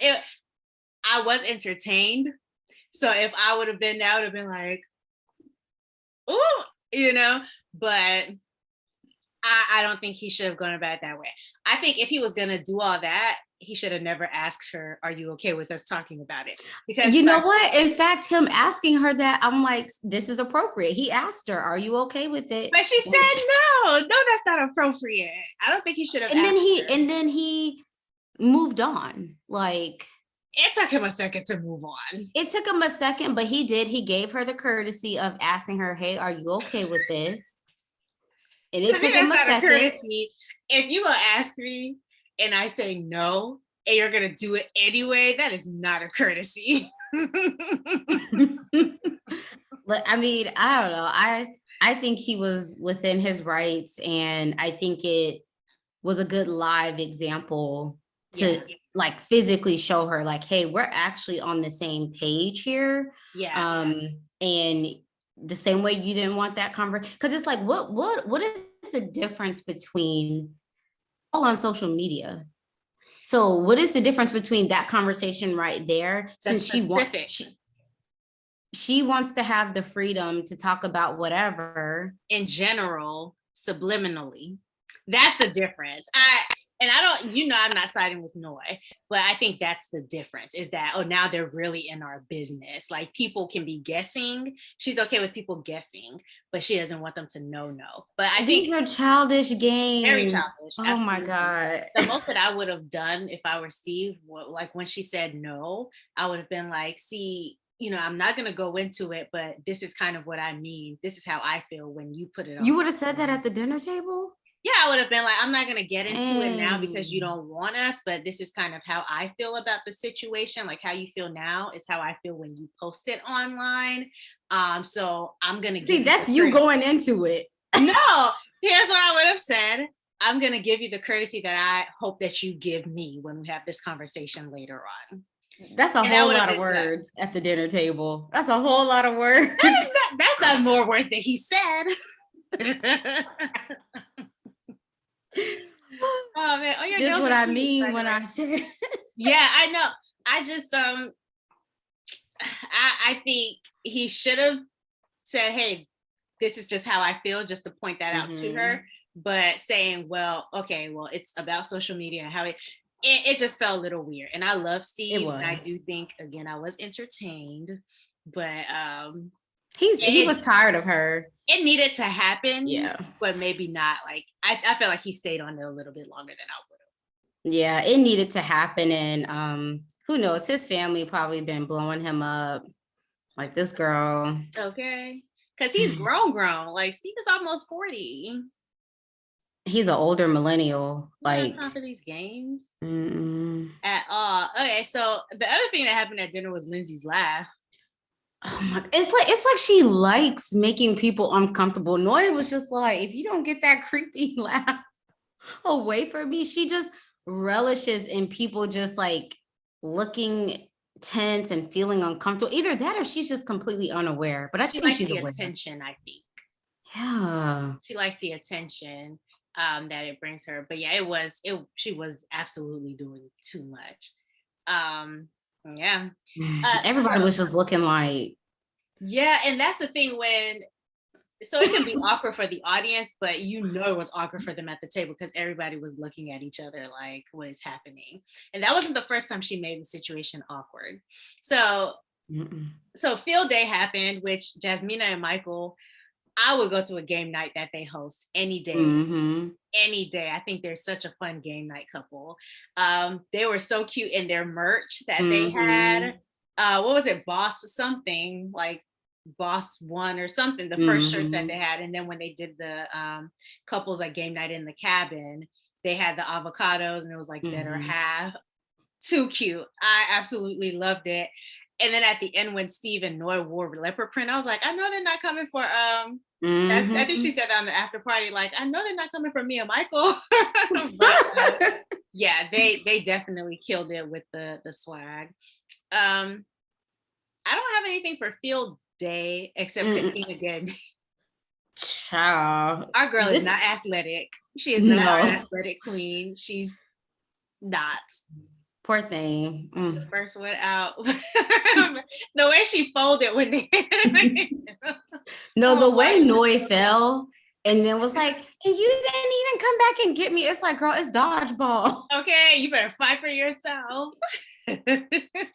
I was entertained. So if I would have been there, I would have been like, oh, but I don't think he should have gone about it that way. I think if he was going to do all that, he should have never asked her, are you okay with us talking about it? Because you know what? In fact, him asking her that, I'm like, this is appropriate. He asked her, are you okay with it? But she said, no, that's not appropriate. I don't think he should have asked her. And then he moved on. Like, it took him a second to move on. It took him a second, but he did. He gave her the courtesy of asking her, hey, are you okay with this? And it took him a second. Courtesy. If you gonna ask me and I say no, and you're gonna do it anyway, that is not a courtesy. But I mean, I don't know. I think he was within his rights, and I think it was a good live example to like physically show her, like, hey, we're actually on the same page here. And the same way you didn't want that conversation, because it's like, what is the difference between all on social media? So what is the difference between that conversation right there? Since she wants to have the freedom to talk about whatever in general, subliminally. That's the difference. I'm not siding with Noi, but I think that's the difference, is that, now they're really in our business. Like, people can be guessing. She's okay with people guessing, but she doesn't want them to know. But I think these are childish games. Very childish. Oh absolutely. My God. The most that I would have done if I were Steve, like when she said no, I would have been like, see, I'm not going to go into it, but this is kind of what I mean. This is how I feel when you put it on. You would have said that at the dinner table? Yeah, I would have been like, I'm not going to get into it now because you don't want us, but this is kind of how I feel about the situation. Like, how you feel now is how I feel when you post it online. So I'm going to see, that's you going into it. No, here's what I would have said. I'm going to give you the courtesy that I hope that you give me when we have this conversation later on. That's a whole lot of words at the dinner table. That's a whole lot of words. That's not more words than he said. Oh man! This is what I mean when I say. Yeah, I know. I just I think he should have said, "Hey, this is just how I feel," just to point that out to her. But saying, "Well, okay, well, it's about social media and how it just felt a little weird." And I love Steve, and I do think, again, I was entertained, but he was tired of her. It needed to happen, but maybe not. Like, I felt like he stayed on there a little bit longer than I would have. Yeah, it needed to happen, and who knows? His family probably been blowing him up, like, this girl. Okay, because he's grown. Like, Steve is almost 40. He's an older millennial. Like, time for these games at all. Okay, so the other thing that happened at dinner was Lindsey's laugh. Oh my, it's like she likes making people uncomfortable. Noi was just like, if you don't get that creepy laugh away from me, she just relishes in people just like looking tense and feeling uncomfortable. Either that or she's just completely unaware. But I think she's aware. Attention, I think. Yeah. She likes the attention that it brings her. But yeah, she was absolutely doing too much. Yeah. Everybody was just looking like. Yeah, and that's the thing so it can be awkward for the audience, but it was awkward for them at the table because everybody was looking at each other like, what is happening? And that wasn't the first time she made the situation awkward. So field day happened, which Jasmina and Michael, I would go to a game night that they host any day. Any day. I think they're such a fun game night couple. They were so cute in their merch that they had. What was it? Boss something, like Boss One or something, the first shirts that they had. And then when they did the couples like game night in the cabin, they had the avocados and it was like better half. Too cute. I absolutely loved it. And then at the end, when Steve and Noi wore leopard print, I was like, I know they're not coming for I think she said that on the after party, like, I know they're not coming for me and Michael. But yeah, they definitely killed it with the swag. I don't have anything for field day except Katina again. Child. Our girl is not athletic. She is not an athletic queen. She's not. Poor thing. The first one out. The way she folded when they the way Noi fell and then was like, and you didn't even come back and get me. It's like, girl, it's dodgeball. Okay, you better fight for yourself.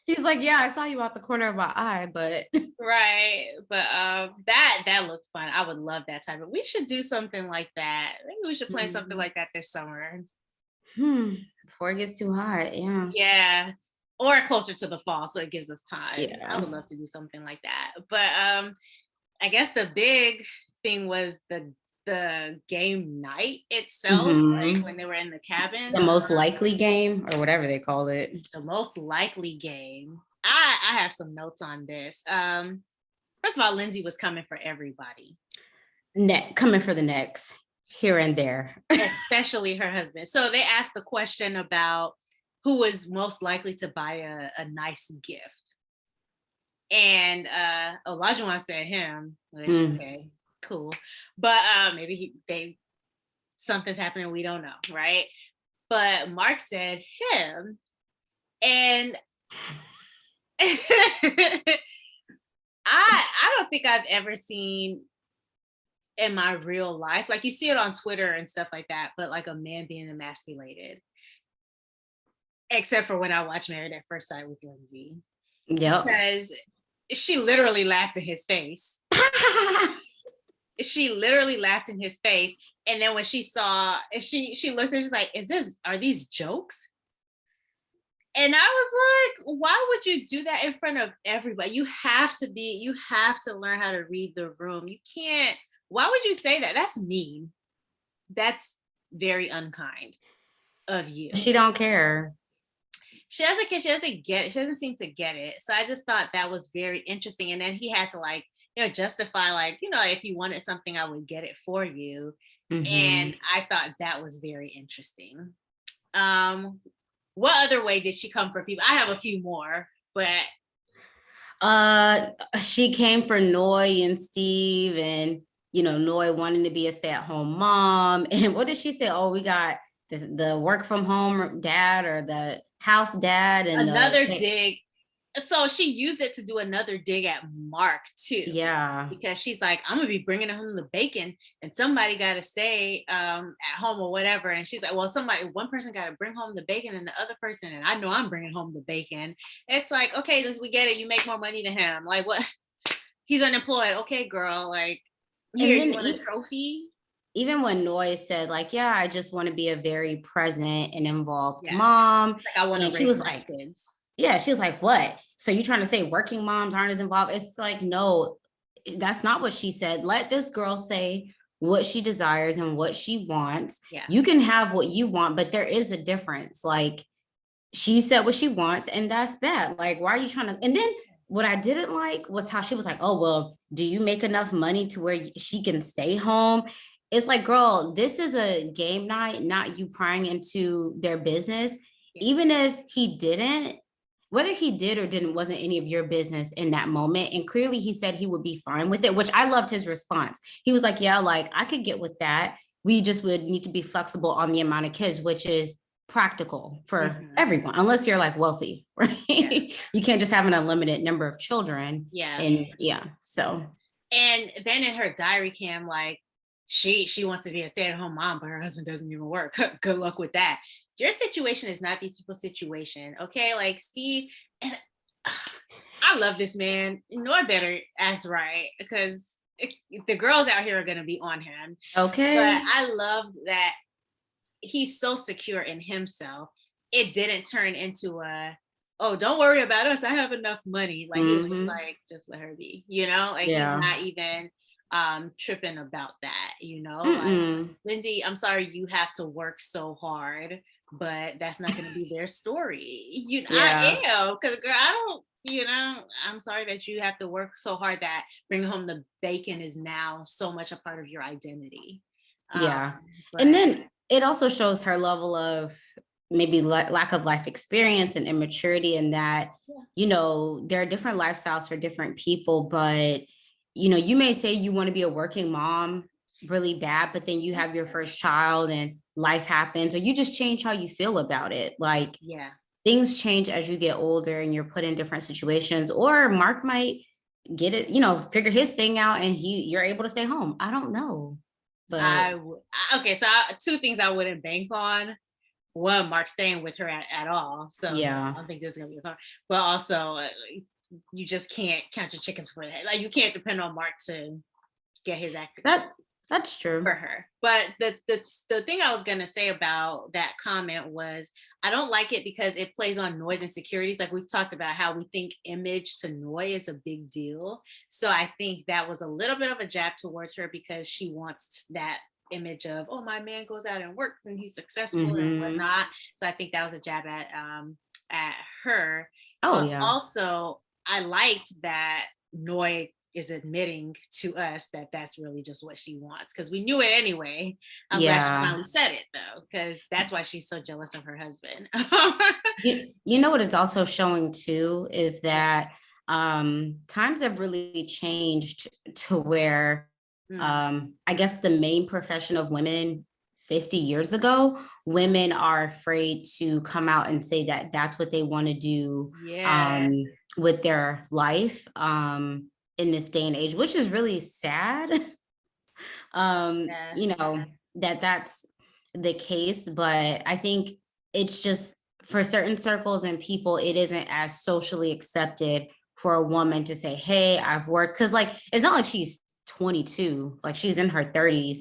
He's like, yeah, I saw you out the corner of my eye, but right. But that looked fun. I would love that type of. We should do something like that. Maybe we should plan something like that this summer. Before it gets too hot, yeah, or closer to the fall, so it gives us time. I would love to do something like that. But I guess the big thing was the game night itself, like when they were in the cabin, the most likely game or whatever they call it. The most likely game. I have some notes on this. First of all, Lindsey was coming for everybody. Coming for the next. Here and there. Especially her husband. So they asked the question about who was most likely to buy a nice gift. And Olajuwon said him. Okay, cool. But maybe something's happening we don't know, right? But Mark said him. And I don't think I've ever seen in my real life, like you see it on Twitter and stuff like that, but like a man being emasculated, except for when I watch Married at First Sight with Lindsey. Yeah, because she literally laughed in his face. She literally laughed in his face, and then when she saw, she looks and she's like, are these jokes? And I was like, why would you do that in front of everybody? You have to learn how to read the room. You can't. Why would you say that? That's mean. That's very unkind of you. She don't care. She doesn't get it. She doesn't seem to get it. So I just thought that was very interesting. And then he had to justify if you wanted something, I would get it for you. And I thought that was very interesting. What other way did she come for people? I have a few more, but she came for Noi and Steve, and Noi wanting to be a stay-at-home mom. And what did she say? Oh, we got the work from home dad or the house dad, and another dig. So she used it to do another dig at Mark too. Yeah. Because she's like, I'm gonna be bringing home the bacon, and somebody got to stay at home or whatever. And she's like, well, one person got to bring home the bacon, and the other person, and I know I'm bringing home the bacon. It's like, okay, we get it. You make more money than him. Like, what? He's unemployed. Okay, girl. Like, here, you want a trophy? Even when Noi said, like, yeah, I just want to be a very present and involved mom. Like, I want to. She was like, kids. Yeah, she was like, what? So you're trying to say working moms aren't as involved? It's like, no, that's not what she said. Let this girl say what she desires and what she wants. Yeah. You can have what you want, but there is a difference. Like, she said what she wants, and that's that. Like, why are you trying to? And then what I didn't like was how she was like, oh, well, do you make enough money to where she can stay home? It's like, girl, this is a game night, not you prying into their business. Yeah. Even if he didn't, whether he did or didn't wasn't any of your business in that moment. And clearly he said he would be fine with it, which I loved his response. He was like, yeah, like I could get with that. We just would need to be flexible on the amount of kids, which is practical for everyone, unless you're like wealthy, right? Yeah. You can't just have an unlimited number of children. Yeah. And yeah, so. And then in her diary cam, like she wants to be a stay-at-home mom, but her husband doesn't even work. Good luck with that. Your situation is not these people's situation, okay? Like Steve, and I love this man. Noi better act right, because the girls out here are gonna be on him. Okay. But I love that he's so secure in himself. It didn't turn into oh, don't worry about us, I have enough money. Like it was like, just let her be, like he's not even tripping about that, like, Lindsey, I'm sorry you have to work so hard, but that's not going to be their story. I am, because girl, I'm sorry that you have to work so hard that bringing home the bacon is now so much a part of your identity. Yeah. And But then it also shows her level of maybe lack of life experience and immaturity in that, there are different lifestyles for different people, but, you may say you want to be a working mom really bad, but then you have your first child and life happens, or you just change how you feel about it. Like, yeah, things change as you get older and you're put in different situations, or Mark might get it, figure his thing out and you're able to stay home. I don't know. But okay, so two things I wouldn't bank on. One, Mark staying with her at all. So yeah, I don't think this is gonna be a problem. But also, you just can't count your chickens before the head. Like, you can't depend on Mark to get his act that's true. for her. But the thing I was gonna say about that comment was, I don't like it because it plays on noise insecurities. Like, we've talked about how we think image to noise is a big deal. So I think that was a little bit of a jab towards her because she wants that image of, oh, my man goes out and works and he's successful and whatnot. So I think that was a jab at her. Oh But yeah. also, I liked that Noy is admitting to us that that's really just what she wants, because we knew it anyway. I'm glad she finally said it though, because that's why she's so jealous of her husband. You know what it's also showing too is that times have really changed to where I guess the main profession of women 50 years ago, women are afraid to come out and say that that's what they want to do with their life in this day and age, which is really sad. That's the case, but I think it's just for certain circles and people, it isn't as socially accepted for a woman to say, hey, I've worked. Cause like, it's not like she's 22, like she's in her 30s.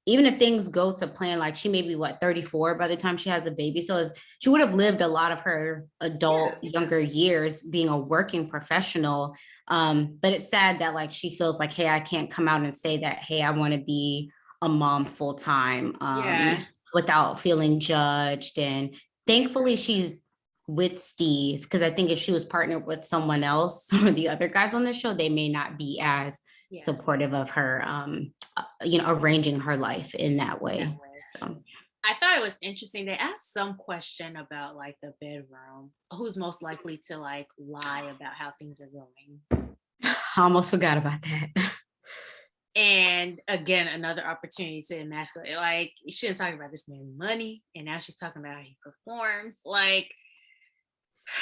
Even if things go to plan, like she may be 34 by the time she has a baby. So she would have lived a lot of her adult younger years being a working professional. But it's sad that like she feels like, hey, I can't come out and say that, hey, I want to be a mom full time without feeling judged. And thankfully she's with Steve, because I think if she was partnered with someone else, some of the other guys on the show, they may not be as supportive of her, arranging her life in that way. So I thought it was interesting. They asked some question about like the bedroom, who's most likely to like lie about how things are going. I almost forgot about that. And again, another opportunity to emasculate. Like, she didn't talk about this man's money, and now she's talking about how he performs. Like,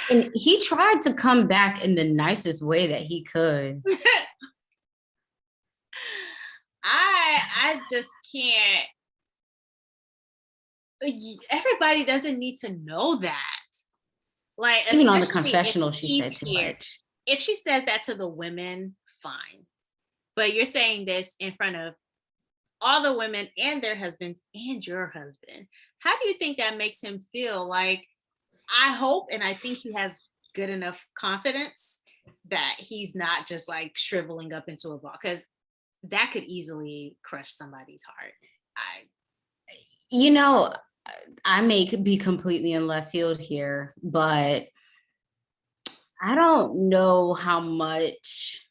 and he tried to come back in the nicest way that he could. I just can't. Everybody doesn't need to know that. Like, even on the confessional, she said too much. If she says that to the women, fine. But you're saying this in front of all the women and their husbands and your husband. How do you think that makes him feel? Like, I hope and I think he has good enough confidence that he's not just like shriveling up into a ball, because that could easily crush somebody's heart. I may be completely in left field here, but I don't know how much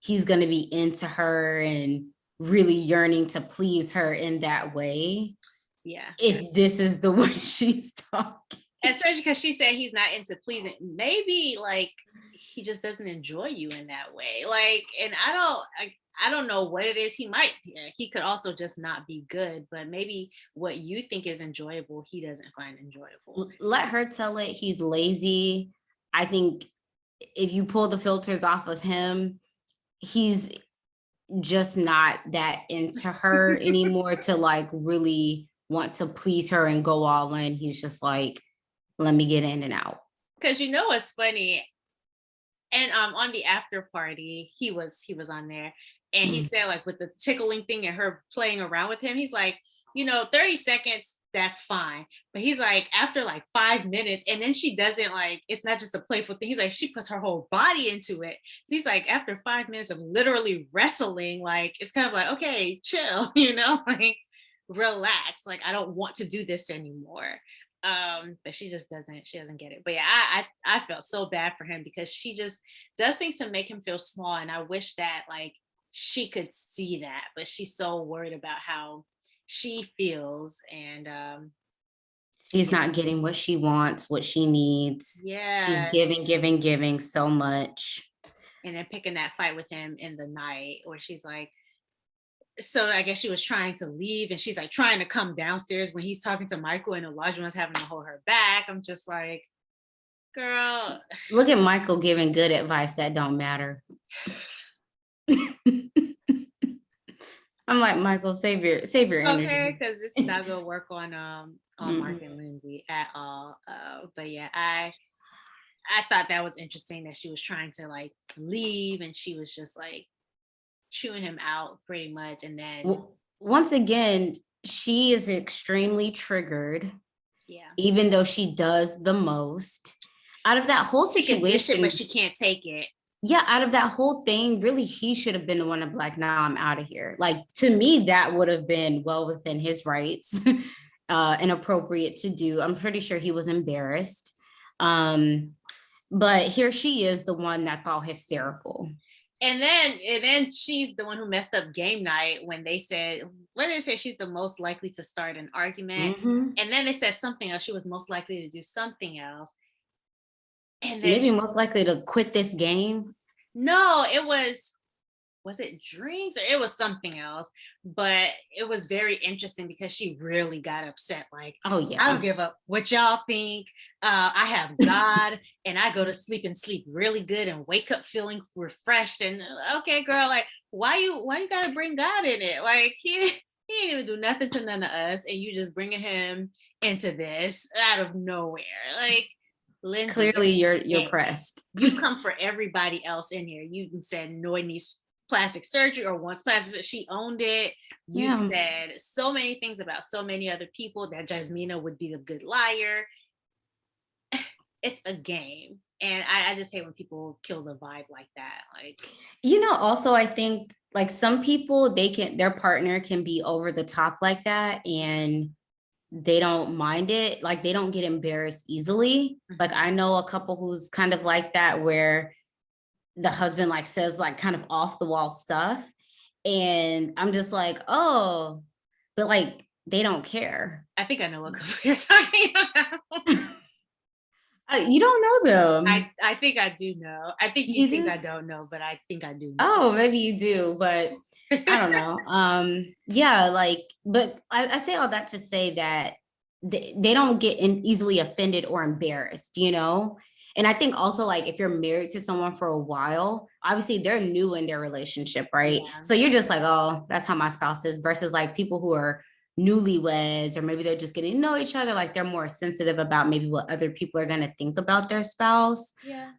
he's going to be into her and really yearning to please her in that way. Yeah. If this is the way she's talking. Especially because she said he's not into pleasing. Maybe like he just doesn't enjoy you in that way. Like, and I don't know what it is. He could also just not be good, but maybe what you think is enjoyable, he doesn't find enjoyable. Let her tell it. He's lazy. I think if you pull the filters off of him, he's just not that into her anymore to like really want to please her and go all in. He's just like, let me get in and out. Because what's funny, and on the after party, he was on there, and he said, like, with the tickling thing and her playing around with him, he's like, 30 seconds, that's fine. But he's like, after like 5 minutes, and then she doesn't, like, it's not just a playful thing. He's like, she puts her whole body into it. So he's like, after 5 minutes of literally wrestling, like, it's kind of like, okay, chill, like, relax. Like, I don't want to do this anymore. But she doesn't get it. But yeah, I felt so bad for him because she just does things to make him feel small. And I wish that like she could see that, but she's so worried about how she feels. And she's not getting what she wants, what she needs. She's yeah. giving so much. And then picking that fight with him in the night where she's like, so I guess she was trying to leave and she's like trying to come downstairs when he's talking to Michael and Olajuwon's having to hold her back. I'm just like, girl. Look at Michael giving good advice that don't matter. I'm like, Michael, save your energy. Okay, because this is not gonna work on Mark and Lindsey at all. But yeah, I thought that was interesting that she was trying to like leave and she was just like chewing him out pretty much. And then once again, she is extremely triggered. Yeah. Even though she does the most. Out of that whole situation, but she can't take it. Yeah, out of that whole thing, really, he should have been the one to be like, "Nah, I'm out of here." Like, to me, that would have been well within his rights and appropriate to do. I'm pretty sure he was embarrassed. But here she is, the one that's all hysterical. And then she's the one who messed up game night when they said, what did they say? She's the most likely to start an argument. And then they said something else. She was most likely to do something else. And then maybe most likely to quit this game. No, was it drinks or it was something else? But it was very interesting because she really got upset. Like, oh yeah, I don't give up what y'all think. I have God and I go to sleep and sleep really good and wake up feeling refreshed. And okay, girl, like why you gotta bring God in it? Like he ain't even do nothing to none of us, and you just bringing him into this out of nowhere. Like, Lindsey, clearly you're pressed. You've come for everybody else in here. You said Noy needs plastic surgery or wants plastic surgery. She owned it. You said so many things about so many other people, that Jasmina would be a good liar. It's a game. And I just hate when people kill the vibe like that. Like, also I think like some people, their partner can be over the top like that and they don't mind it. Like they don't get embarrassed easily. Like I know a couple who's kind of like that, where the husband like says like kind of off the wall stuff. And I'm just like, oh, but like, they don't care. I think I know what couple you're talking about. You don't know them. I think I do know. I think you think I don't know, but I think I do know. Oh, maybe you do, but I don't know. Yeah, like, but I say all that to say that they don't get easily offended or embarrassed, And I think also like if you're married to someone for a while, obviously they're new in their relationship, right? Yeah. So you're just like, oh, that's how my spouse is, versus like people who are newlyweds, or maybe they're just getting to know each other, like they're more sensitive about maybe what other people are going to think about their spouse. Yeah.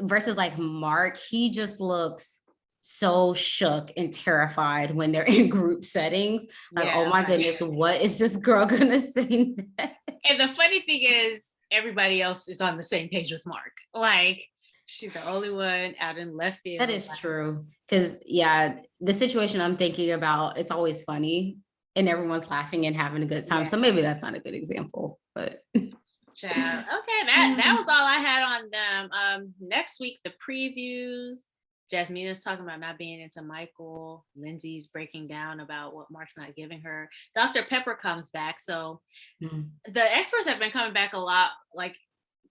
Versus like Mark, he just looks so shook and terrified when they're in group settings. Like, oh my goodness, what is this girl gonna say next? And the funny thing is, everybody else is on the same page with Mark. Like, she's the only one out in left field. That is true. Because the situation I'm thinking about, it's always funny and everyone's laughing and having a good time. So maybe that's not a good example, but. Child. Okay, that was all I had on them. Next week, the previews. Jasmina's talking about not being into Michael. Lindsey's breaking down about what Mark's not giving her. Dr. Pepper comes back. So the experts have been coming back a lot. Like,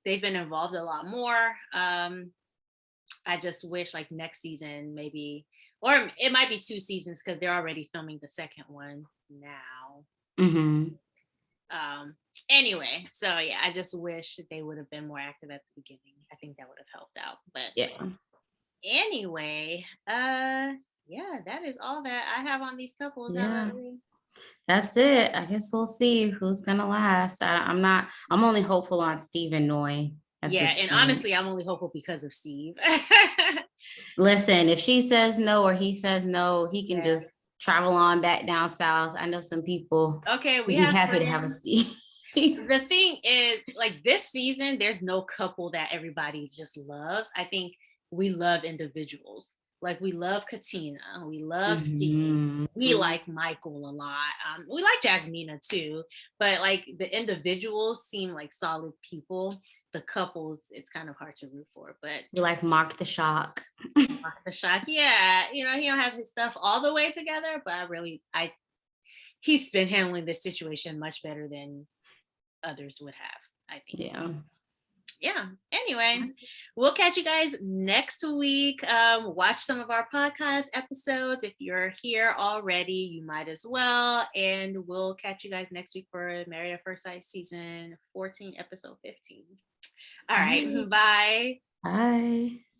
they've been involved a lot more. I just wish like next season maybe, or it might be 2 seasons because they're already filming the second one now. Anyway, so yeah, I just wish they would have been more active at the beginning. I think that would have helped out. But anyway, that is all that I have on these couples. That's it. I guess we'll see who's gonna last. I'm only hopeful on Steve and Noy. And honestly, I'm only hopeful because of Steve. Listen, if she says no or he says no, he can just travel on back down south. I know some people. Okay, we have happy to have a Steve. The thing is, like, this season, there's no couple that everybody just loves. I think we love individuals. Like we love Katina, we love Steve, we like Michael a lot. We like Jasmina too, but like the individuals seem like solid people. The couples, it's kind of hard to root for, but we like Mark the Shock. Mark the Shock, yeah. You know, he don't have his stuff all the way together, but he's been handling this situation much better than others would have, I think. Yeah. Anyway, we'll catch you guys next week. Watch some of our podcast episodes. If you're here already, you might as well. And we'll catch you guys next week for Married at First Sight season 14, episode 15. All right. Bye. Bye.